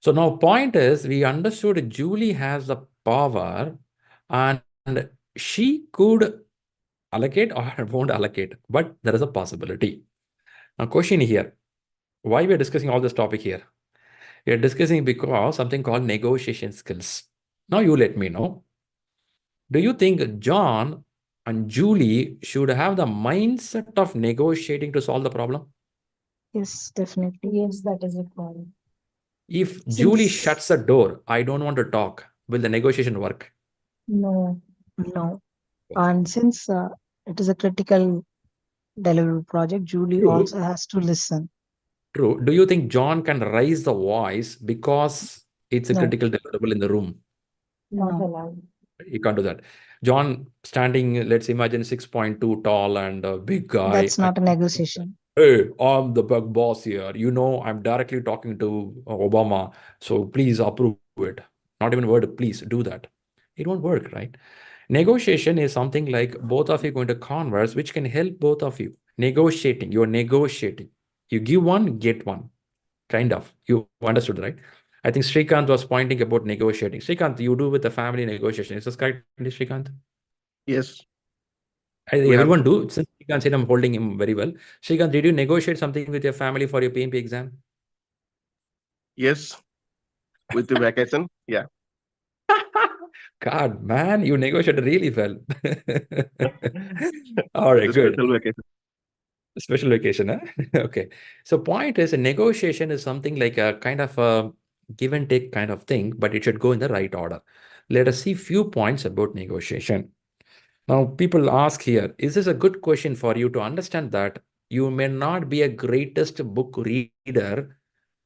So now point is, we understood Julie has the power and she could allocate or won't allocate, but there is a possibility. Now question here, why we are discussing all this topic here? We are discussing because something called negotiation skills. Now you let me know. Do you think John and Julie should have the mindset of negotiating to solve the problem? Yes, definitely. Yes, that is required. If Julie shuts the door, I don't want to talk, will the negotiation work? No. No. And since it is a critical delivery project, Julie True. also has to listen. True. Do you think John can raise the voice because it's a No. critical deliverable in the room? Not No. allowed. You can't do that. John standing, let's imagine 6.2 tall and a big guy. That's not a negotiation. Hey, I'm the big boss here. You know, I'm directly talking to Obama. So please approve it. Not even a word, please do that. It won't work, right? Negotiation is something like both of you going to converse, which can help both of you. Negotiating, you're negotiating. You give one, get one. Kind of. You understood, right? I think Srikanth was pointing about negotiating. Srikanth, you do with the family negotiation. Is this correct, Srikanth? Yes. Everyone do. Since Srikanth said I'm holding him very well. Srikanth, did you negotiate something with your family for your PMP exam? Yes. With the vacation. Yeah. God, man, you negotiated really well. All right, good. Special vacation. Special vacation, huh? Okay. So point is, a negotiation is something like a kind of a give and take kind of thing, but it should go in the right order. Let us see few points about negotiation. Now, people ask here, is this a good question for you to understand that you may not be a greatest book reader,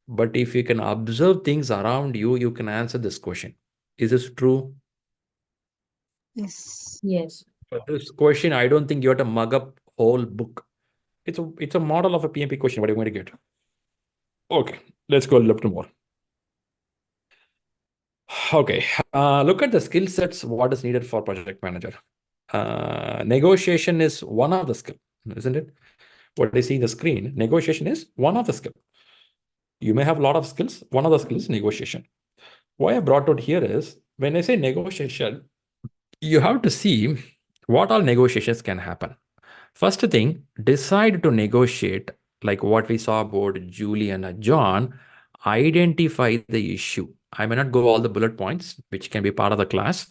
but if you can observe things around you, you can answer this question. Is this true? Yes. Yes. For this question, I don't think you have to mug up whole book. It's a model of a PMP question. What are you going to get? Okay, let's go a little more. Okay, look at the skill sets. What is needed for project manager? Negotiation is one of the skill, isn't it? What they see in the screen, negotiation is one of the skill. You may have a lot of skills. One of the skills is negotiation. Why I brought out here is when I say negotiation, you have to see what all negotiations can happen. First thing, decide to negotiate, like what we saw about Julie and John, identify the issue. I may not go all the bullet points, which can be part of the class.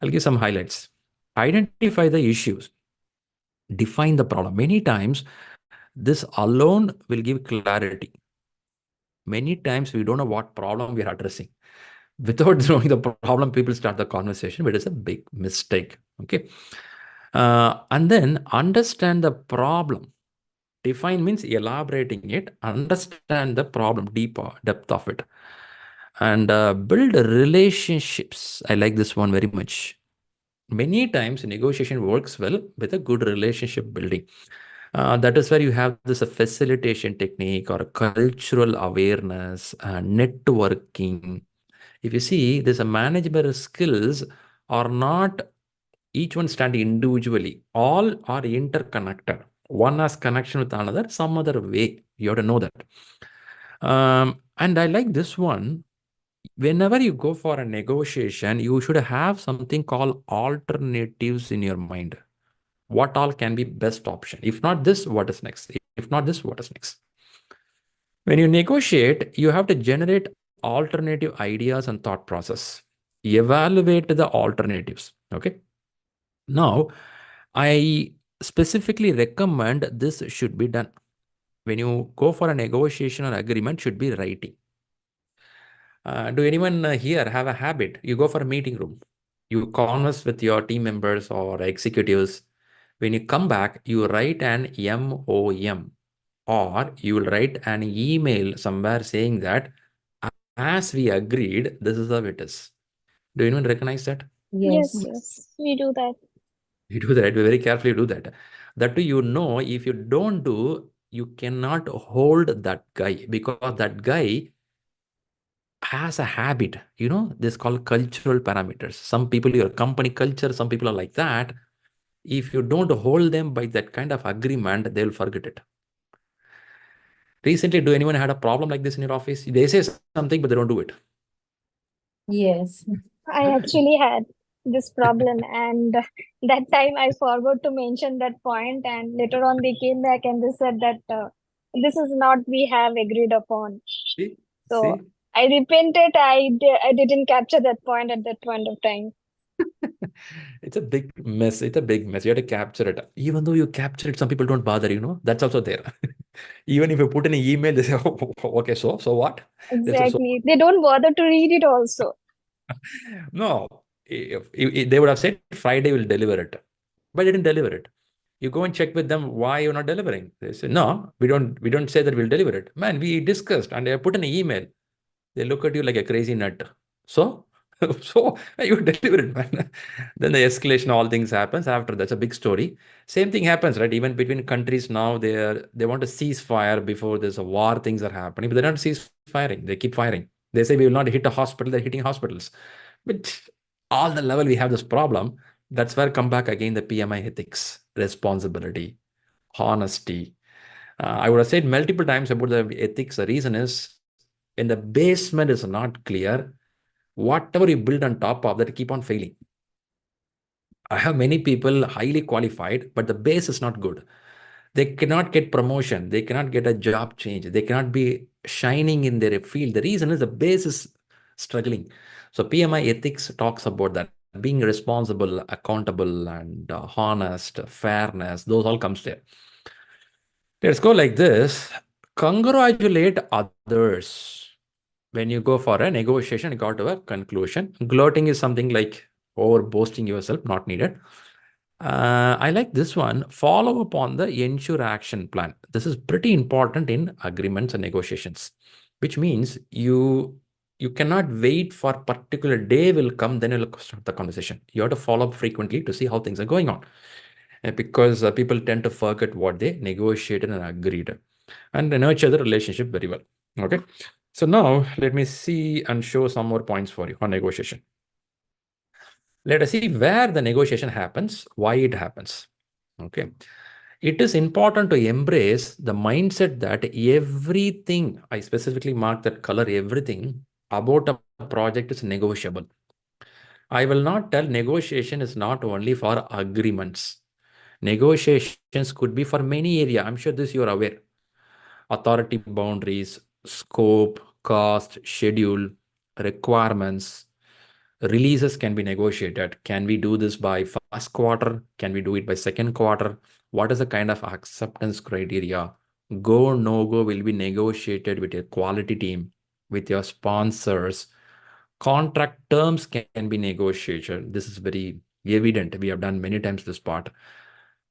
I'll give some highlights. Identify the issues. Define the problem. Many times, this alone will give clarity. Many times, we don't know what problem we are addressing. Without knowing the problem, people start the conversation, but it's a big mistake. Okay. And then understand the problem. Define means elaborating it, understand the problem, depth of it, and build relationships. I like this one very much. Many times negotiation works well with a good relationship building. That is where you have this a facilitation technique or a cultural awareness, networking. If you see, there's a management skills are not each one standing individually. All are interconnected. One has connection with another, some other way. You have to know that. And I like this one. Whenever you go for a negotiation, you should have something called alternatives in your mind. What all can be best option? If not this, what is next? If not this, what is next? When you negotiate, you have to generate alternative ideas and thought process. Evaluate the alternatives. Okay. Now, I specifically recommend this should be done. When you go for a negotiation or agreement, should be writing. Do anyone here have a habit? You go for a meeting room, you converse with your team members or executives. When you come back, you write an MOM or you will write an email somewhere saying that as we agreed, this is how it is. Do anyone recognize that? Yes, Yes. yes, we do that. You do that, very carefully do that. That too, if you don't do, you cannot hold that guy, because that guy has a habit. This called cultural parameters. Some people, your company culture, some people are like that. If you don't hold them by that kind of agreement, they'll forget it. Recently, do anyone had a problem like this in your office? They say something, but they don't do it. Yes. I actually had this problem, and that time I forgot to mention that point, and later on they came back and they said that this is not we have agreed upon. See? So See? I repented. I didn't capture that point at that point of time. It's a big mess. It's a big mess. You have to capture it. Even though you capture it, some people don't bother, That's also there. Even if you put in an email, they say, oh, okay, so what? They say, Exactly. They don't bother to read it also. no. If they would have said Friday will deliver it, but they didn't deliver it. You go and check with them why you're not delivering. They say, no, we don't say that we'll deliver it. Man, we discussed and I put in an email. They look at you like a crazy nut. So, so you deliver it, man. Then the escalation, all things happens after. That's a big story. Same thing happens, right? Even between countries now, they want to cease fire before there's a war. Things are happening, but they don't cease firing. They keep firing. They say we will not hit a hospital. They're hitting hospitals. But all the level we have this problem. That's where come back again the PMI ethics, responsibility, honesty. I would have said multiple times about the ethics. The reason is when the basement is not clear, whatever you build on top of that keep on failing. I have many people highly qualified, but the base is not good. They cannot get promotion. They cannot get a job change. They cannot be shining in their field. The reason is the base is struggling. So PMI ethics talks about that. Being responsible, accountable, and honest, fairness, those all comes there. Let's go like this. Congratulate others. When you go for a negotiation, you got to a conclusion. Gloating is something like over boasting yourself, not needed. I like this one. Follow up on the ensure action plan. This is pretty important in agreements and negotiations, which means you cannot wait for a particular day will come, then you'll start the conversation. You have to follow up frequently to see how things are going on. Because people tend to forget what they negotiated and agreed, and they nurture the relationship very well. Okay. So now let me see and show some more points for you on negotiation. Let us see where the negotiation happens, why it happens. Okay. It is important to embrace the mindset that everything, I specifically mark that color, everything about a project is negotiable. I will not tell negotiation is not only for agreements. Negotiations could be for many areas. I'm sure this you are aware. Authority boundaries, scope, cost, schedule, requirements, releases can be negotiated. Can we do this by first quarter? Can we do it by second quarter? What is the kind of acceptance criteria? Go, no go will be negotiated with your quality team, with your sponsors. Contract terms can be negotiated. This is very evident. We have done many times this part.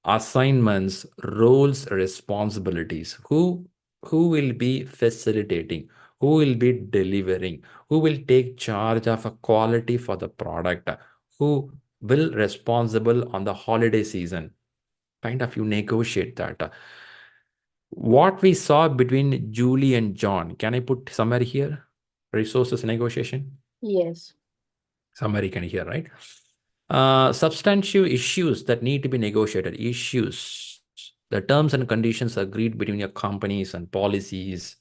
Assignments, roles, responsibilities. Who will be facilitating? Who will be delivering? Who will take charge of a quality for the product? Who will responsible on the holiday season? Kind of you negotiate that. What we saw between Julie and John, can I put somewhere here? Resources negotiation? Yes. Somewhere can hear, right? Substantive issues that need to be negotiated. Issues, the terms and conditions agreed between your companies and policies.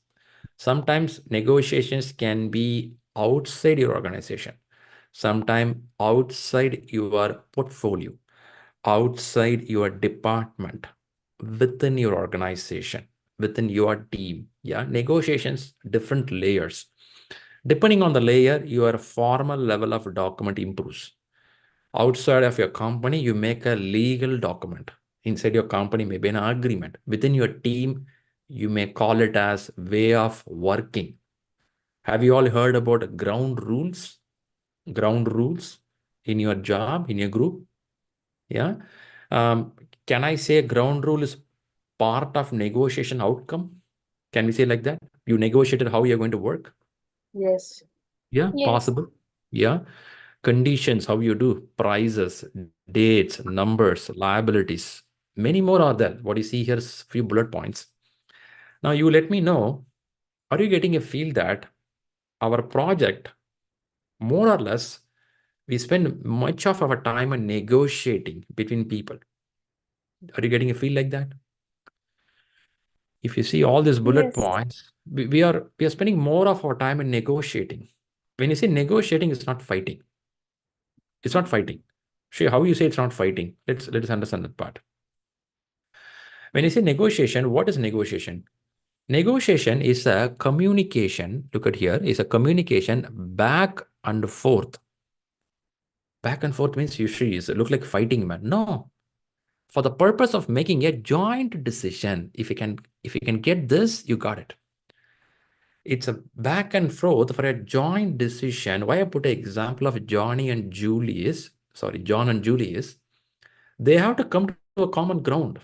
Sometimes negotiations can be outside your organization. Sometimes outside your portfolio, outside your department, within your organization, within your team. Yeah, negotiations, different layers. Depending on the layer, your formal level of document improves. Outside of your company, you make a legal document. Inside your company, maybe an agreement. Within your team, you may call it as way of working. Have you all heard about ground rules? Ground rules in your job, in your group? Yeah. Can I say ground rule is part of negotiation outcome? Can we say like that? You negotiated how you're going to work? Yes. Yeah, Yes. possible. Yeah. conditions, how you do, prices, dates, numbers, liabilities. Many more are there. What you see here is a few bullet points. Now you let me know, are you getting a feel that our project, more or less, we spend much of our time on negotiating between people? Are you getting a feel like that? If you see all these bullet Yes. points, we are spending more of our time in negotiating. When you say negotiating, it's not fighting. It's not fighting. Shri, how you say it's not fighting? Let's understand that part. When you say negotiation, what is negotiation? Negotiation is a communication. Look at here, is a communication back and forth. Back and forth means you Shri look like fighting, man. No. For the purpose of making a joint decision, if you can get this, you got it. It's a back and forth for a joint decision. Why I put an example of John and Julie is, they have to come to a common ground.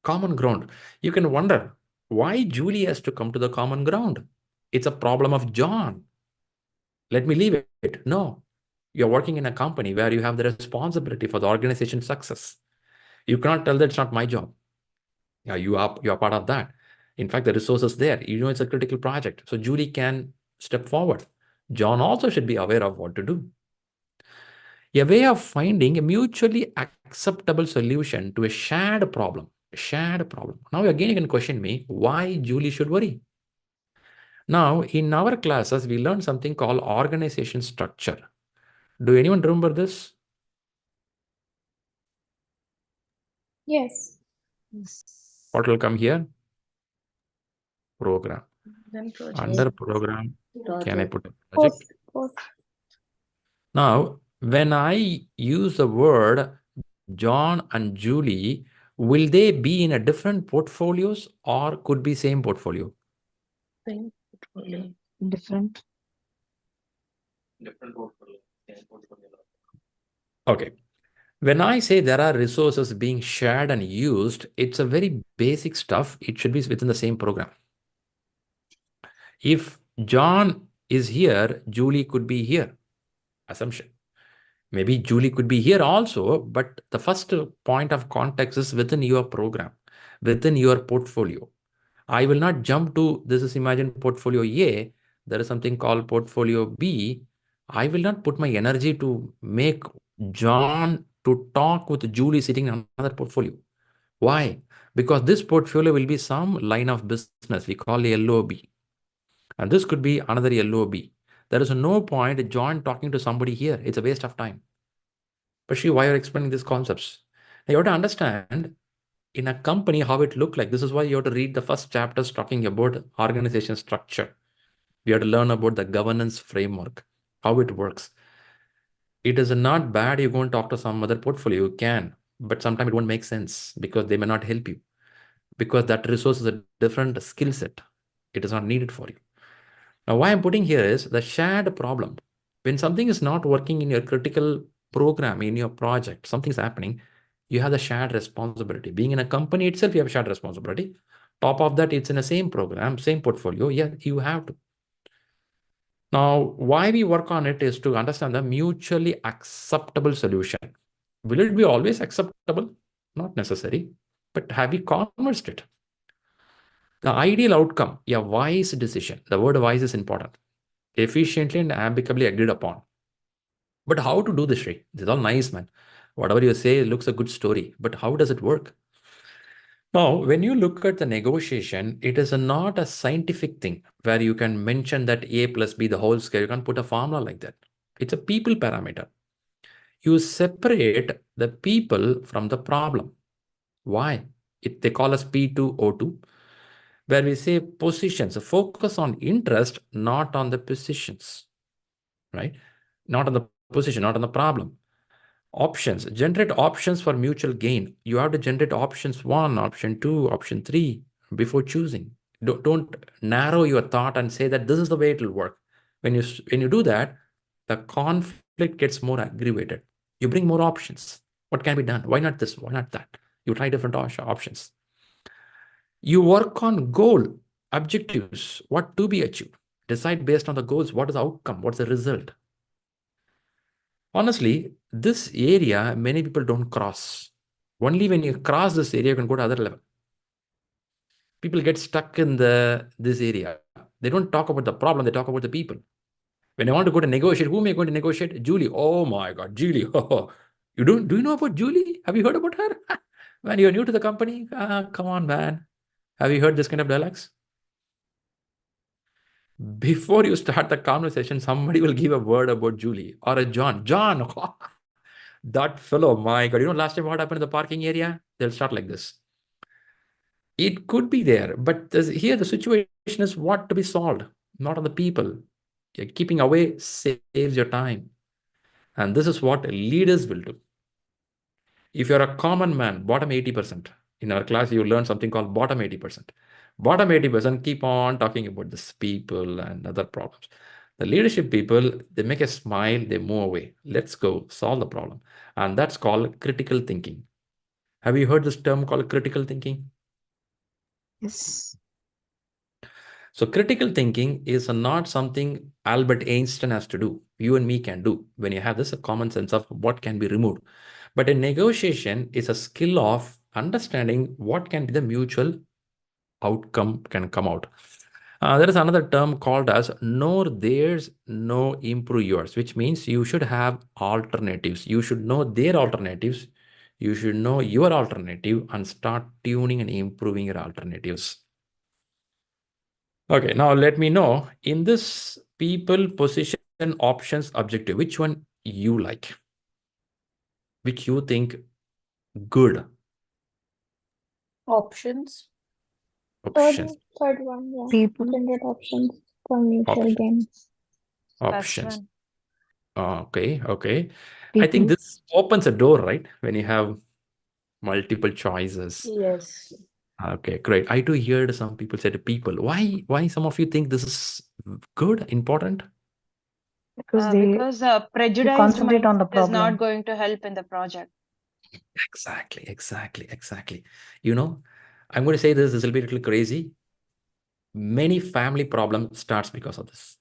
Common ground. You can wonder why Julie has to come to the common ground. It's a problem of John. Let me leave it. No. You're working in a company where you have the responsibility for the organization's success. You cannot tell that it's not my job. Yeah, you are part of that. In fact, the resources there, it's a critical project. So Julie can step forward. John also should be aware of what to do. A way of finding a mutually acceptable solution to a shared problem. Now again, you can question me, why Julie should worry? Now, in our classes, we learned something called organization structure. Do anyone remember this? Yes. What will come here? Program. Under program, can I put a project? Now, when I use the word John and Julie, will they be in a different portfolios or could be same portfolio? Same portfolio. Different. Portfolio. Okay. When I say there are resources being shared and used, it's a very basic stuff. It should be within the same program. If John is here, Julie could be here. Assumption. Maybe Julie could be here also, but the first point of context is within your program, within your portfolio. I will not jump to, this is imagine portfolio A, there is something called portfolio B. I will not put my energy to make John to talk with Julie sitting in another portfolio. Why? Because this portfolio will be some line of business we call a LOB. And this could be another LOB. There is no point John talking to somebody here. It's a waste of time. But Shri, why are you explaining these concepts? Now you have to understand in a company how it look like. This is why you have to read the first chapters talking about organization structure. We have to learn about the governance framework, how it works. It is not bad you go and talk to some other portfolio. You can, but sometimes it won't make sense because they may not help you. Because that resource is a different skill set. It is not needed for you. Now, why I'm putting here is the shared problem. When something is not working in your critical program, in your project, something's happening, you have the shared responsibility. Being in a company itself, you have shared responsibility. Top of that, it's in the same program, same portfolio. Yeah, you have to. Now, why we work on it is to understand the mutually acceptable solution. Will it be always acceptable? Not necessary. But have we conversed it? The ideal outcome, a wise decision. The word wise is important. Efficiently and amicably agreed upon. But how to do this, Shri? This is all nice, man. Whatever you say looks a good story, but how does it work? Now, when you look at the negotiation, it is not a scientific thing where you can mention that A plus B the whole square. You can't put a formula like that. It's a people parameter. You separate the people from the problem. Why? They call us P2O2, where we say positions, focus on interest, not on the positions, right? Not on the position, not on the problem. Options, generate options for mutual gain. You have to generate options 1, option 2, option 3 before choosing. Don't narrow your thought and say that this is the way it will work. When you do that, the conflict gets more aggravated. You bring more options. What can be done? Why not this? Why not that? You try different options. You work on goal, objectives, what to be achieved. Decide based on the goals, what is the outcome, what's the result. Honestly, this area, many people don't cross. Only when you cross this area, you can go to other level. People get stuck in this area. They don't talk about the problem, they talk about the people. When I want to go to negotiate, whom am I going to negotiate? Julie. Oh my God, Julie. Do you know about Julie? Have you heard about her? Man, you're new to the company? Come on, man. Have you heard this kind of dialogues? Before you start the conversation, somebody will give a word about Julie or a John. John, that fellow, my God. You know, last time what happened in the parking area? They'll start like this. It could be there, but here the situation is what to be solved, not on the people. Keeping away saves your time. And this is what leaders will do. If you're a common man, bottom 80%, in our class, you learn something called bottom 80%. Bottom 80% keep on talking about this people and other problems. The leadership people, they make a smile, they move away. Let's go solve the problem. And that's called critical thinking. Have you heard this term called critical thinking? Yes. So critical thinking is not something Albert Einstein has to do. You and me can do when you have this a common sense of what can be removed. But a negotiation is a skill of understanding what can be the mutual outcome can come out. There is another term called as know theirs, know improve yours, which means you should have alternatives. You should know their alternatives. You should know your alternative and start tuning and improving your alternatives. Okay, now let me know in this people, position, options, objective, which one you like, which you think good. Options. Options. Third one, yeah. People. Generate options for mutual gain. Options. one. Okay. People. I think this opens a door, right? When you have multiple choices. Yes. Okay, great. I do hear some people say to people, why some of you think this is good, important? Because Because prejudiced concentrate on the mindset is not problem. going to help in the project. Exactly. You know, I'm going to say this will be a little crazy. Many family problems starts because of this.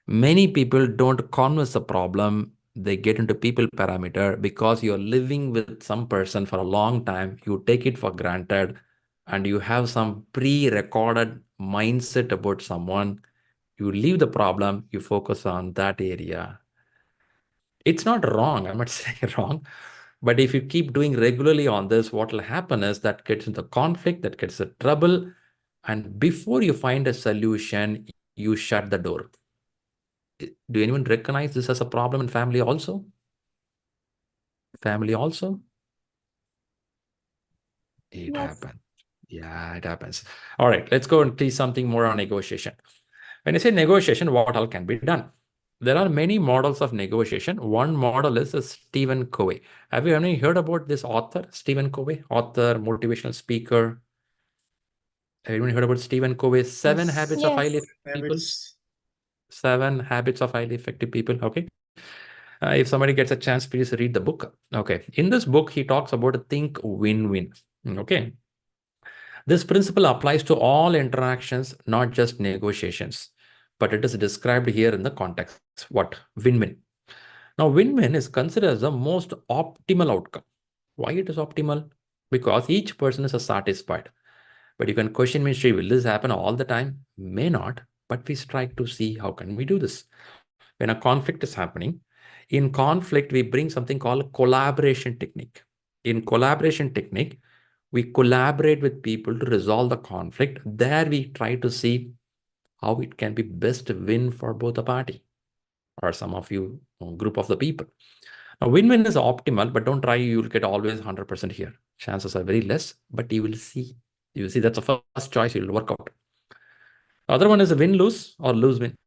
Many people don't converse the problem. They get into people parameter because you're living with some person for a long time. You take it for granted and you have some pre-recorded mindset about someone. You leave the problem, you focus on that area. It's not wrong. I'm not saying wrong. But if you keep doing regularly on this, what will happen is that gets into conflict, that gets into trouble. And before you find a solution, you shut the door. Do anyone recognize this as a problem in family also? Family also? It happens. Yeah, it happens. All right, let's go and see something more on negotiation. When I say negotiation, what all can be done? There are many models of negotiation. One model is Stephen Covey. Have you ever heard about this author, Stephen Covey? Author, motivational speaker. Have anyone heard about Stephen Covey's 7 Habits of Highly Effective People? 7 Habits of Highly Effective People. Okay. If somebody gets a chance, please read the book. Okay. In this book, he talks about think win-win. Okay. This principle applies to all interactions, not just negotiations, but it is described here in the context. What? Win-win. Now, win-win is considered as the most optimal outcome. Why it is optimal? Because each person is satisfied. But you can question me, Shri, will this happen all the time? May not, but we strike to see how can we do this. When a conflict is happening, in conflict, we bring something called collaboration technique. In collaboration technique, we collaborate with people to resolve the conflict. There we try to see how it can be best win for both the party or some of you group of the people. Now, win-win is optimal, but don't try you'll get always 100% here. Chances are very less, but you will see. You see, that's the first choice you'll work out. The other one is a win-lose or lose-win.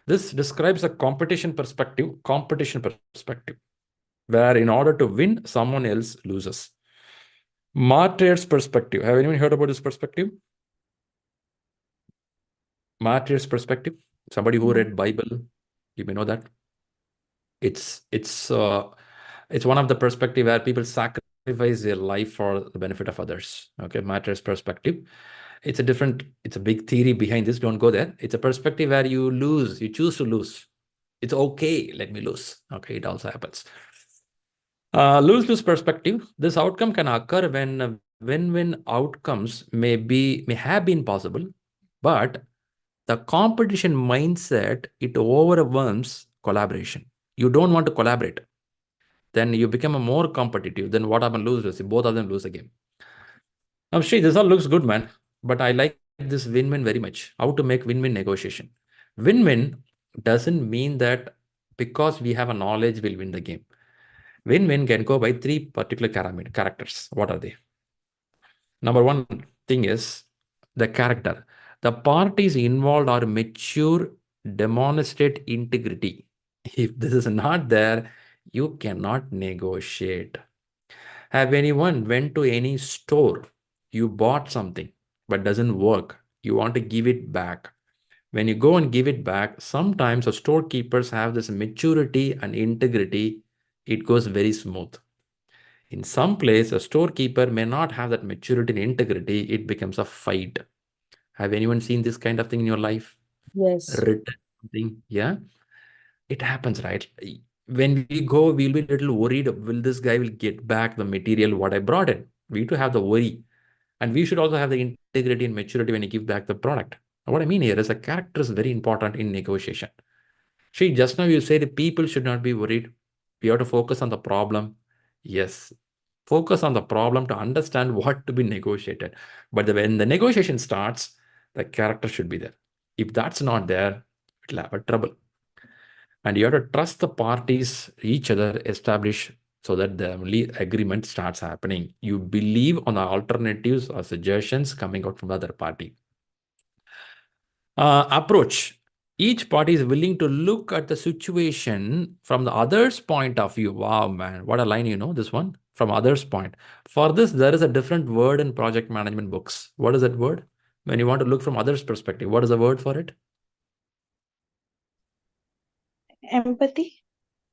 This describes a competition perspective, where in order to win, someone else loses. Martyr's perspective. Have anyone heard about this perspective? Martyr's perspective. Somebody who read Bible, you may know that. It's one of the perspective where people sacrifice their life for the benefit of others. Okay, Martyr's perspective. It's a big theory behind this. Don't go there. It's a perspective where you choose to lose. It's okay, let me lose. Okay, it also happens. Lose-lose perspective. This outcome can occur when win-win outcomes may have been possible, but the competition mindset, it overwhelms collaboration. You don't want to collaborate. Then you become a more competitive. Then what happens? Lose. Both of them lose the game. Now, Shri, this all looks good, man. But I like this win-win very much. How to make win-win negotiation. Win-win doesn't mean that because we have a knowledge, we'll win the game. Win-win can go by 3 particular characters. What are they? Number one thing is the character. The parties involved are mature, demonstrate integrity. If this is not there, you cannot negotiate. Have anyone went to any store? You bought something, but doesn't work. You want to give it back. When you go and give it back, sometimes the storekeepers have this maturity and integrity. It goes very smooth. In some place, a storekeeper may not have that maturity and integrity. It becomes a fight. Have anyone seen this kind of thing in your life? Yes. Written something, yeah? It happens, right? When we go, we'll be a little worried. Will this guy will get back the material what I brought in? We too have the worry. And we should also have the integrity and maturity when you give back the product. What I mean here is a character is very important in negotiation. See, just now you said people should not be worried. We have to focus on the problem. Yes, focus on the problem to understand what to be negotiated. But when the negotiation starts, the character should be there. If that's not there, it'll have a trouble. And you have to trust the parties, each other, establish so that the agreement starts happening. You believe on the alternatives or suggestions coming out from the other party. Approach. Each party is willing to look at the situation from the other's point of view. Wow, man, what a line, this one, from other's point. For this, there is a different word in project management books. What is that word? When you want to look from others' perspective, what is the word for it? Empathy.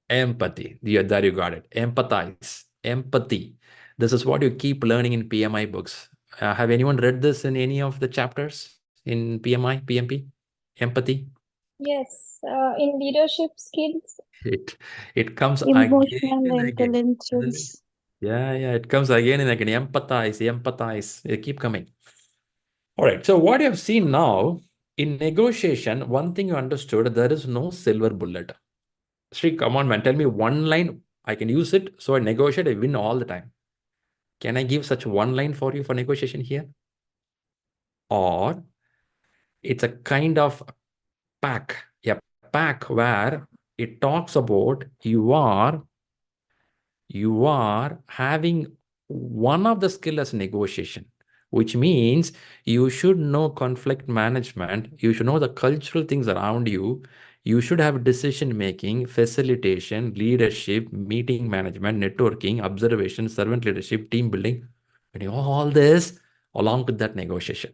Empathy. There you got it. Empathize. Empathy. This is what you keep learning in PMI books. Have anyone read this in any of the chapters in PMI, PMP? Empathy. Yes, in leadership skills. It comes Emotional again and again. intelligence. Yeah, it comes again and again. Empathize. They keep coming. All right. So what you have seen now in negotiation, one thing you understood, there is no silver bullet. Shri, come on, man. Tell me one line. I can use it. So I negotiate, I win all the time. Can I give such one line for you for negotiation here? Or it's a kind of pack. Yeah, pack where it talks about you are having one of the skill as negotiation, which means you should know conflict management. You should know the cultural things around you. You should have decision making, facilitation, leadership, meeting management, networking, observation, servant leadership, team building. And all this along with that negotiation.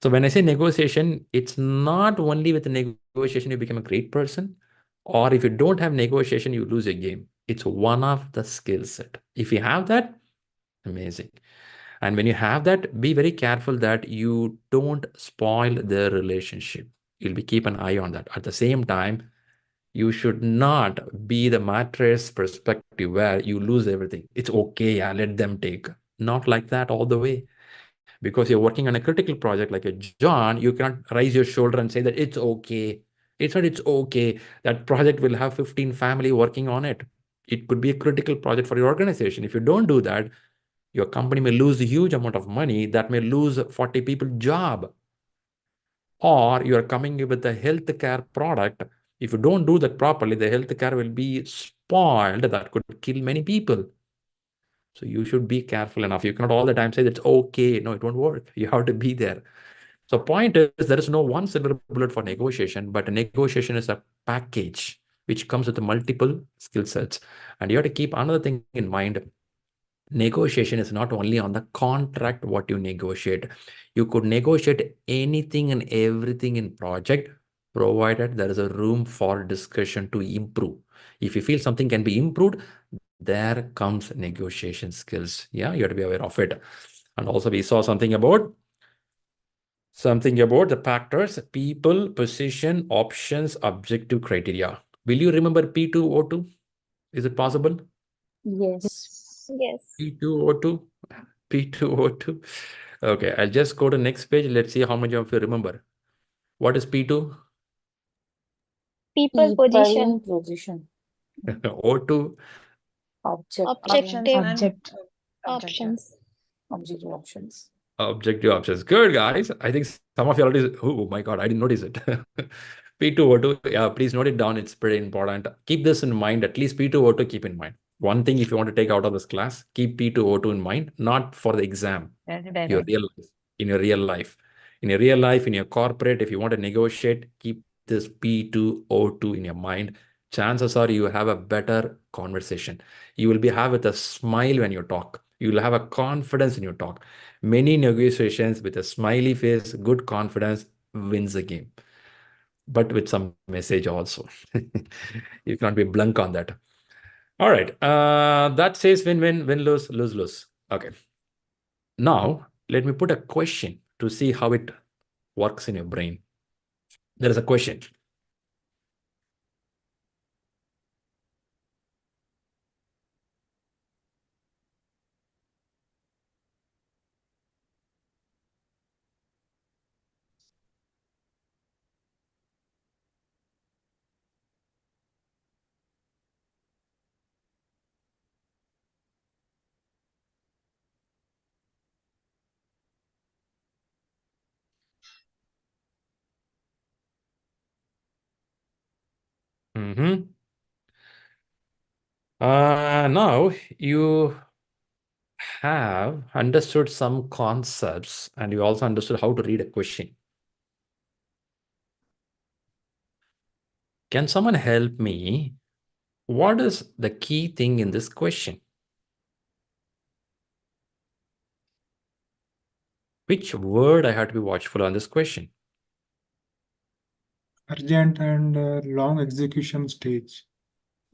So when I say negotiation, it's not only with the negotiation you become a great person, or if you don't have negotiation, you lose a game. It's one of the skill set. If you have that, amazing. And when you have that, be very careful that you don't spoil the relationship. You'll be keep an eye on that. At the same time, you should not be the mattress perspective where you lose everything. It's okay, yeah, let them take. Not like that all the way. Because you're working on a critical project like a John, you cannot raise your shoulder and say that it's okay. It's not, it's okay. That project will have 15 family working on it. It could be a critical project for your organization. If you don't do that, your company may lose a huge amount of money. That may lose 40 people job. Or you're coming with a healthcare product. If you don't do that properly, the healthcare will be spoiled. That could kill many people. So you should be careful enough. You cannot all the time say that's okay. No, it won't work. You have to be there. So point is there is no one silver bullet for negotiation, but a negotiation is a package which comes with multiple skill sets. And you have to keep another thing in mind. Negotiation is not only on the contract what you negotiate. You could negotiate anything and everything in project, provided there is a room for discussion to improve. If you feel something can be improved, there comes negotiation skills. Yeah, you have to be aware of it. And also we saw something about the factors: people, position, options, objective criteria. Will you remember P2O2? Is it possible? Yes. P2O2? P2O2. Okay, I'll just go to next page. Let's see how many of you remember. What is P2? People position. O2? Objective options. Objective options. Good, guys. I think some of you already. Oh my God, I didn't notice it. P2O2. Yeah, please note it down. It's pretty important. Keep this in mind. At least P2O2, keep in mind. One thing, if you want to take out of this class, keep P2O2 in mind, not for the exam. Your real life. In your real life. In your real life, in your corporate, if you want to negotiate, keep this P2O2 in your mind. Chances are you have a better conversation. You will have with a smile when you talk. You will have a confidence in your talk. Many negotiations with a smiley face, good confidence wins the game. But with some message also. You cannot be blank on that. All right. That says win, lose, lose, lose. Okay. Now, let me put a question to see how it works in your brain. There is a question. Now you have understood some concepts and you also understood how to read a question. Can someone help me? What is the key thing in this question? Which word I have to be watchful on this question? Urgent and long execution stage.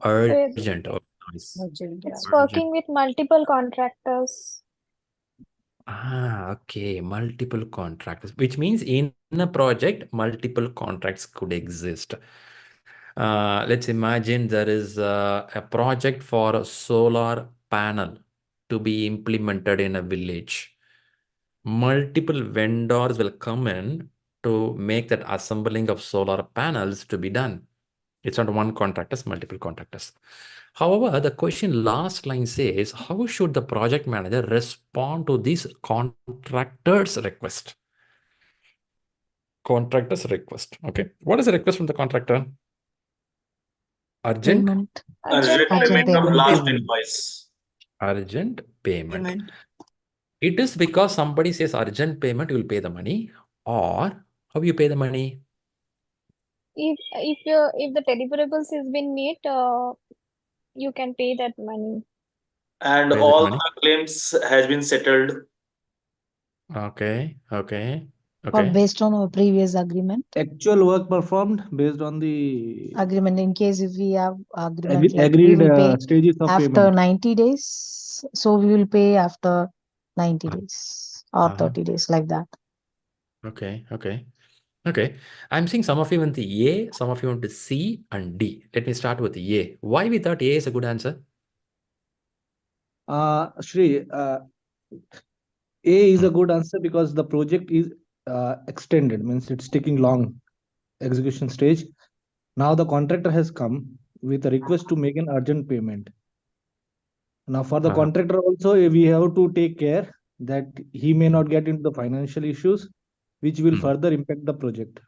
Urgent. Oh, nice. It's working with multiple contractors. Okay. Multiple contractors, which means in a project, multiple contracts could exist. Let's imagine there is a project for a solar panel to be implemented in a village. Multiple vendors will come in to make that assembling of solar panels to be done. It's not one contractor, it's multiple contractors. However, the question last line says, how should the project manager respond to this contractor's request? Contractor's request. Okay. What is the request from the contractor? Urgent? Payment. Urgent Urgent payment. payment. Last invoice. Urgent payment. It is because somebody says urgent payment, you will pay the money, or how you pay the money? If the deliverables has been met, you can pay that money. And Pay that all money. the claims has been settled. Okay. Or based on our previous agreement. Actual work performed based on the Agreement. In case if we have agreement, like we agreed will pay stages of after payment. 90 days. So we will pay after 90 days or 30 days, like that. Okay. I'm seeing some of you went to A, some of you went to C and D. Let me start with A. Why we thought A is a good answer? Shri, A is a good answer because the project is extended, means it's taking long execution stage. Now the contractor has come with a request to make an urgent payment. Now for the contractor also, we have to take care that he may not get into the financial issues, which will further impact the project.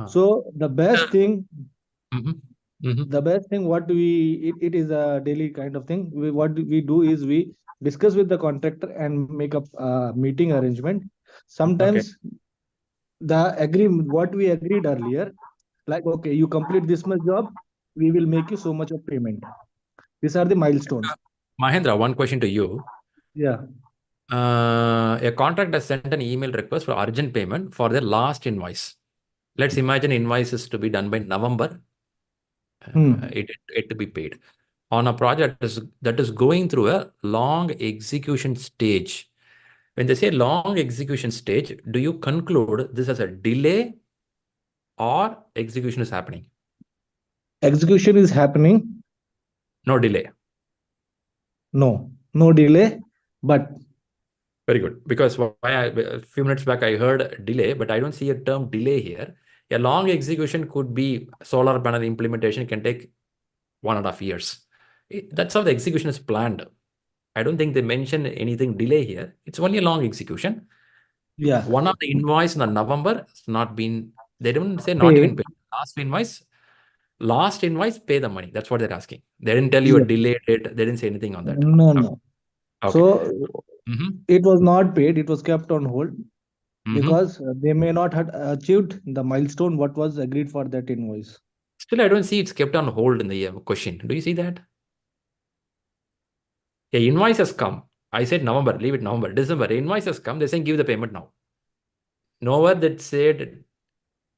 So the best thing, what it is a daily kind of thing. What we do is we discuss with the contractor and make a meeting arrangement. Sometimes the agreement, what we agreed earlier, like, okay, you complete this much job, we will make you so much of payment. These are the milestones. Mahendra, one question to you. Yeah. A contractor sent an email request for urgent payment for their last invoice. Let's imagine invoice is to be done by November. It to be paid on a project that is going through a long execution stage. When they say long execution stage, do you conclude this as a delay or execution is happening? execution is happening. No delay. No delay, but very good. Because a few minutes back I heard delay, but I don't see a term delay here. A long execution could be solar panel implementation can take 1.5 years. That's how the execution is planned. I don't think they mention anything delay here. It's only a long execution. Yeah. One of the invoice in the November has not been, they don't say not even paid. Last invoice, pay the money. That's what they're asking. They didn't tell you a delay date. They didn't say anything on that. No. Okay. So it was not paid. It was kept on hold because they may not have achieved the milestone what was agreed for that invoice. Still, I don't see it's kept on hold in the question. Do you see that? The invoice has come. I said November, leave it November. December, invoice has come. They're saying give the payment now. Nowhere that said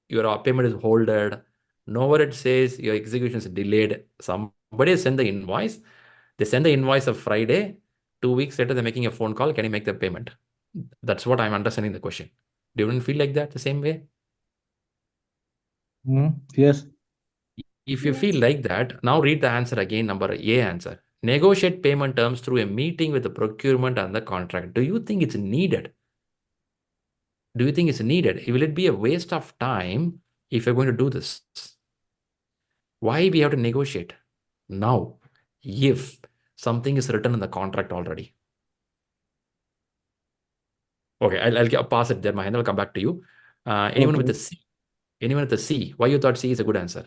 your payment is holded. Nowhere it says your execution is delayed. Somebody send the invoice. They send the invoice of Friday. 2 weeks later, they're making a phone call. Can you make the payment? That's what I'm understanding the question. Do you feel like that the same way? Yes. If you feel like that, now read the answer again, number A answer. Negotiate payment terms through a meeting with the procurement and the contract. Do you think it's needed? Do you think it's needed? Will it be a waste of time if you're going to do this? Why we have to negotiate now if something is written in the contract already? Okay, I'll pass it there. Mahendra will come back to you. Anyone with a C? Anyone with a C? Why you thought C is a good answer?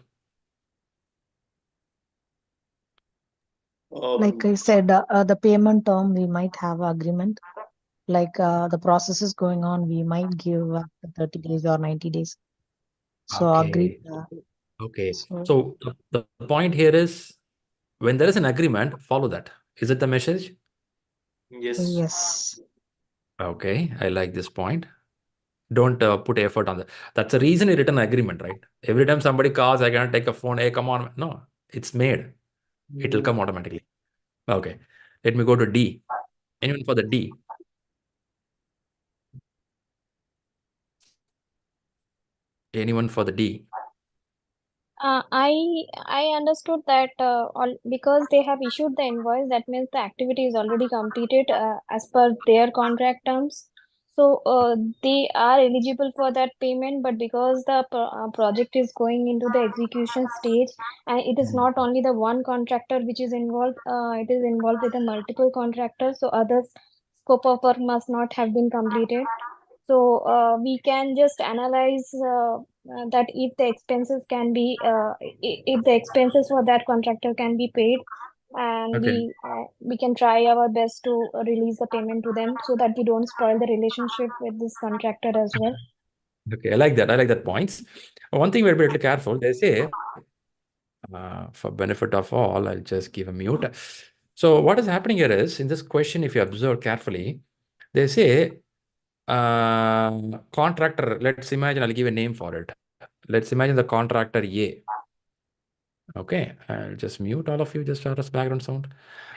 Like I said, the payment term, we might have agreement. Like the process is going on, we might give 30 days or 90 days. So agreed. Okay. So the point here is when there is an agreement, follow that. Is it the message? Yes. Okay, I like this point. Don't put effort on that. That's the reason you written an agreement, right? Every time somebody calls, I cannot take a phone. Hey, come on. No, it's made. It will come automatically. Okay. Let me go to D. Anyone for the D? Anyone for the D? I understood that because they have issued the invoice, that means the activity is already completed as per their contract terms. So they are eligible for that payment, but because the project is going into the execution stage, and it is not only the one contractor which is involved, it is involved with the multiple contractors. So others scope of work must not have been completed. So we can just analyze that if the expenses can be, if the expenses for that contractor can be paid, and we can try our best to release the payment to them so that we don't spoil the relationship with this contractor as well. Okay, I like that. I like that points. One thing we're a bit careful. They say, for benefit of all, I'll just give a mute. So what is happening here is, in this question, if you observe carefully, they say, contractor, let's imagine, I'll give a name for it. Let's imagine the contractor A. Okay, I'll just mute all of you, just for us background sound.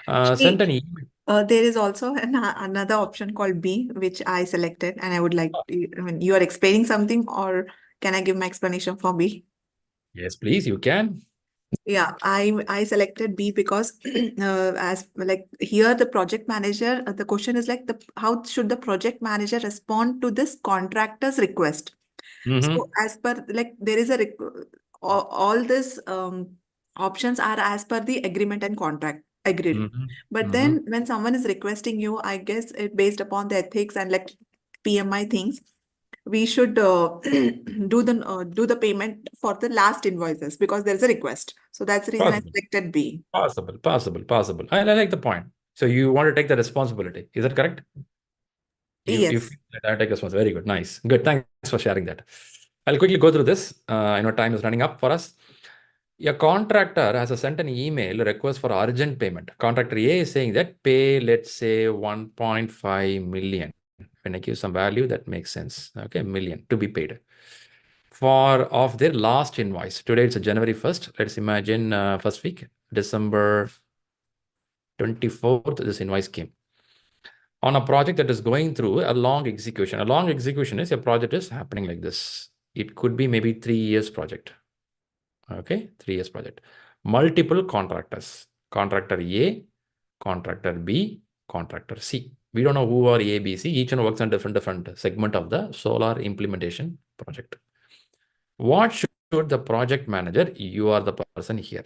Send an email. There is also another option called B, which I selected, and I would like, I mean, you are explaining something, or can I give my explanation for B? Yes, please, you can. Yeah, I selected B because as like here the project manager, the question is like how should the project manager respond to this contractor's request? So as per like there is all this options are as per the agreement and contract agreed. But then when someone is requesting you, I guess it based upon the ethics and like PMI things, we should do the payment for the last invoices because there's a request. So that's the reason I selected B. Possible. I like the point. So you want to take the responsibility. Is that correct? You Yes. feel that I take responsibility. Very good. Nice. Good. Thanks for sharing that. I'll quickly go through this. I know time is running up for us. A contractor has sent an email request for urgent payment. Contractor A is saying that pay, let's say 1.5 million. When I give some value, that makes sense. Okay, million to be paid of their last invoice. Today it's January 1st. Let's imagine first week, December 24th, this invoice came. On a project that is going through a long execution. A long execution is a project is happening like this. It could be maybe 3 years project. Okay, 3 years project. Multiple contractors. Contractor A, contractor B, contractor C. We don't know who are A, B, C. Each one works on different segment of the solar implementation project. What should the project manager, you are the person here,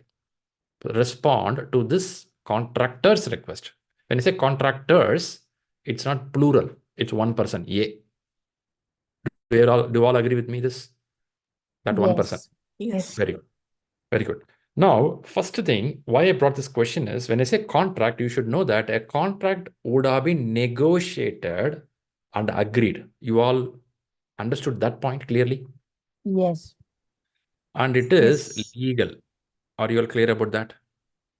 respond to this contractor's request? When you say contractors, it's not plural. It's one person, A. Do you all agree with me this? That one person. Yes. Very good. Very good. Now, first thing, why I brought this question is, when I say contract, you should know that a contract would have been negotiated and agreed. You all understood that point clearly? Yes. And it is legal. Are you all clear about that?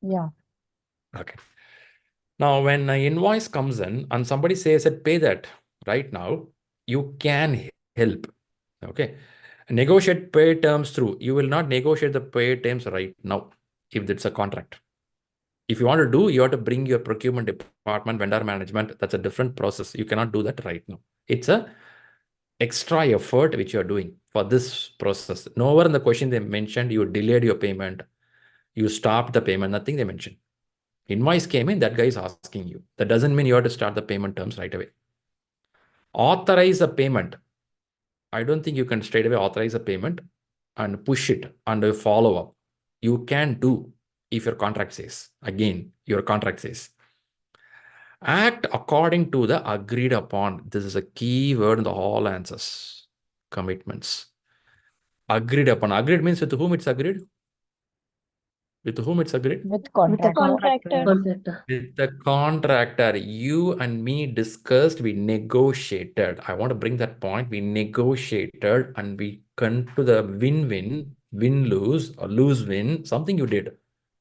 Yeah. Okay. Now, when an invoice comes in and somebody says that pay that right now, you can help. Okay. Negotiate pay terms through. You will not negotiate the pay terms right now if it's a contract. If you want to do, you have to bring your procurement department, vendor management. That's a different process. You cannot do that right now. It's a extra effort which you are doing for this process. Nowhere in the question they mentioned you delayed your payment, you stopped the payment, nothing they mentioned. Invoice came in, that guy is asking you. That doesn't mean you have to start the payment terms right away. Authorize a payment. I don't think you can straight away authorize a payment and push it and follow up. You can do if your contract says. Again, your contract says. Act according to the agreed upon. This is a key word in the all answers. Commitments. Agreed upon. Agreed means with whom it's agreed? With whom it's agreed? With contractor. With the contractor. You and me discussed, we negotiated. I want to bring that point. We negotiated and we come to the win-win, win-lose or lose-win, something you did.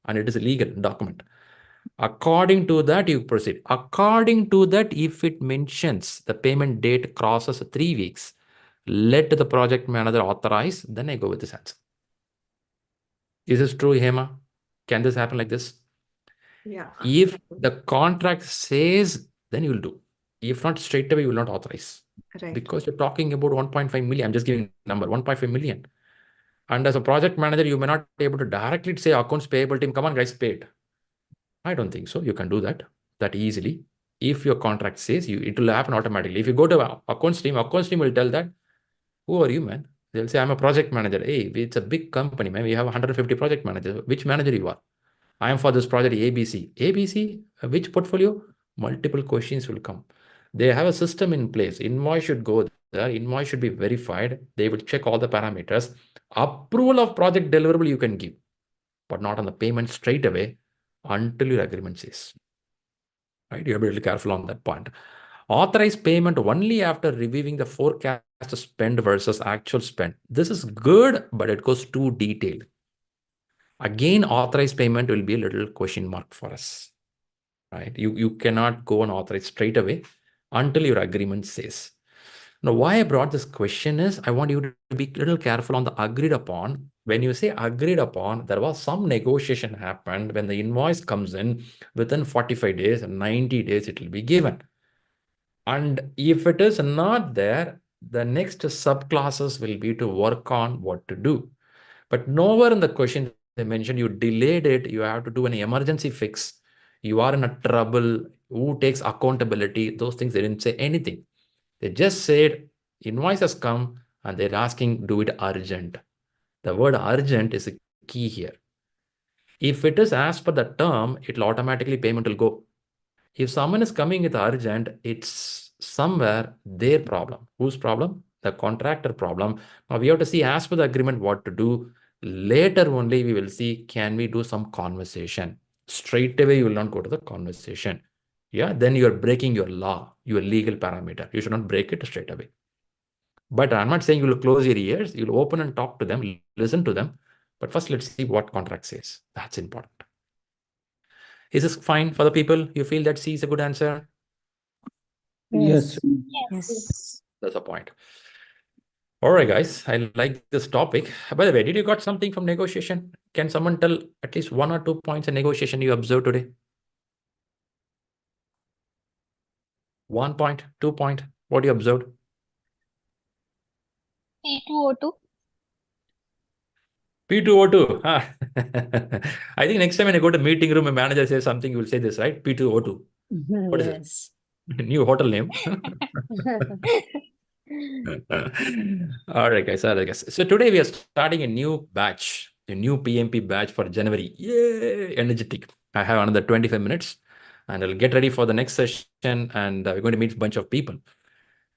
And it is a legal document. According to that, you proceed. According to that, if it mentions the payment date crosses 3 weeks, let the project manager authorize, then I go with this answer. Is this true, Hema? Can this happen like this? Yeah. If the contract says, then you will do. If not, straight away, you will not authorize. Right. Because you're talking about 1.5 million. I'm just giving a number, 1.5 million. And as a project manager, you may not be able to directly say accounts payable team, come on guys, pay it. I don't think so. You can do that easily. If your contract says it will happen automatically. If you go to accounts team will tell that, who are you, man? They'll say, I'm a project manager. Hey, it's a big company, man. We have 150 project managers. Which manager you are? I am for this project ABC. ABC, which portfolio? Multiple questions will come. They have a system in place. Invoice should go there. Invoice should be verified. They will check all the parameters. Approval of project deliverable you can give, but not on the payment straight away until your agreement says. Right? You have to be really careful on that point. Authorize payment only after reviewing the forecast spend versus actual spend. This is good, but it goes too detailed. Again, authorized payment will be a little question mark for us. Right? You cannot go and authorize straight away until your agreement says. Now, why I brought this question is I want you to be a little careful on the agreed upon. When you say agreed upon, there was some negotiation happened. When the invoice comes in, within 45 days, 90 days, it will be given. And if it is not there, the next subclasses will be to work on what to do. But nowhere in the question they mentioned you delayed it, you have to do an emergency fix, you are in a trouble, who takes accountability, those things they didn't say anything. They just said invoice has come and they're asking do it urgent. The word urgent is a key here. If it is as per the term, it'll automatically payment will go. If someone is coming with urgent, it's somewhere their problem. Whose problem? The contractor problem. Now we have to see as per the agreement what to do. Later only we will see, can we do some conversation? Straight away you will not go to the conversation. Yeah, then you are breaking your law, your legal parameter. You should not break it straight away. But I'm not saying you will close your ears. You'll open and talk to them, listen to them. But first let's see what contract says. That's important. Is this fine for the people? You feel that C is a good answer? Yes. Yes. That's the point. All right, guys. I like this topic. By the way, did you got something from negotiation? Can someone tell at least 1 or 2 points in negotiation you observed today? 1 point, 2 point. What you observed? E2O2. P2O2. I think next time when I go to meeting room, a manager says something, you will say this, right? P2O2. What is Yes. it? New hotel name. All right, guys. All right, guys. So today we are starting a new batch, a new PMP batch for January. Yay! Energetic. I have another 25 minutes and I'll get ready for the next session and we're going to meet a bunch of people.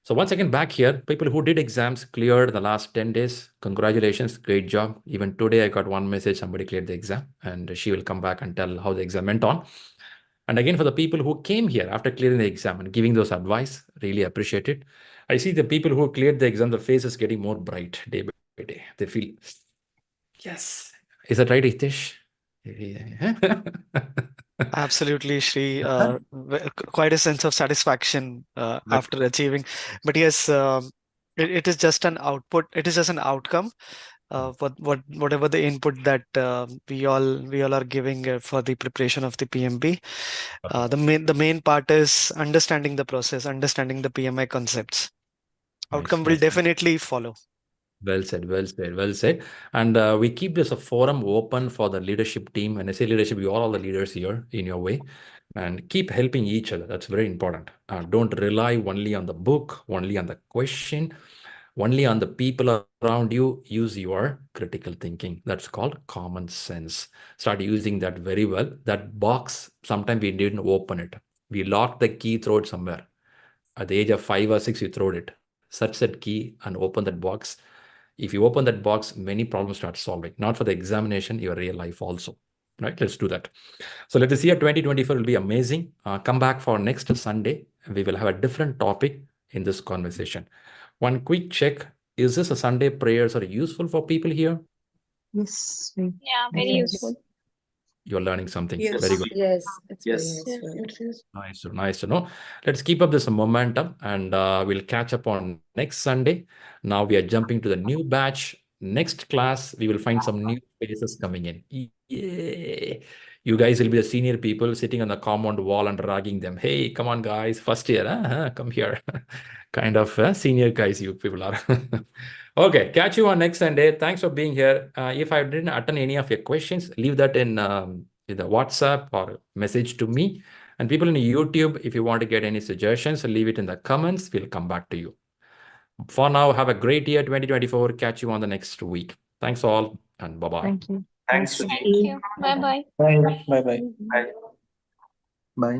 So once again, back here, people who did exams cleared the last 10 days. Congratulations. Great job. Even today, I got one message, somebody cleared the exam and she will come back and tell how the exam went on. And again, for the people who came here after clearing the exam and giving those advice, really appreciate it. I see the people who cleared the exam, the face is getting more bright day by day. They feel, yes. Is that right, Hitesh? Absolutely, Shri. Quite a sense of satisfaction after achieving. But yes, it is just an output. It is just an outcome. Whatever the input that we all are giving for the preparation of the PMP. The main part is understanding the process, understanding the PMI concepts. Outcome will definitely follow. Well said, well said, well said. And we keep this a forum open for the leadership team. And I say leadership, you are all the leaders here in your way. And keep helping each other. That's very important. Don't rely only on the book, only on the question, only on the people around you. Use your critical thinking. That's called common sense. Start using that very well. That box, sometimes we didn't open it. We locked the key, throw it somewhere. At the age of 5 or 6, you throw it. Search that key and open that box. If you open that box, many problems start solving, not for the examination, your real life also, right? Let's do that. So let us see, 2024 will be amazing. Come back for next Sunday. We will have a different topic in this conversation. One quick check. Is this a Sunday prayers are useful for people here? Yes. Yeah, very useful. You're learning something. Yes. Very good. Yes, it's very Yes. useful. Nice to know. Let's keep up this momentum and we'll catch up on next Sunday. Now we are jumping to the new batch. Next class, we will find some new faces coming in. Yay! You guys will be the senior people sitting on the compound wall and ragging them. Hey, come on, guys. First year, come here. Kind of senior guys you people are. Okay, catch you on next Sunday. Thanks for being here. If I didn't attend any of your questions, leave that in the WhatsApp or message to me. And people in YouTube, if you want to get any suggestions, leave it in the comments. We'll come back to you. For now, have a great year 2024. Catch you on the next week. Thanks all and bye-bye. Thank you. Thanks. Thank you. Bye-bye. Thanks. Bye bye. Bye. Bye.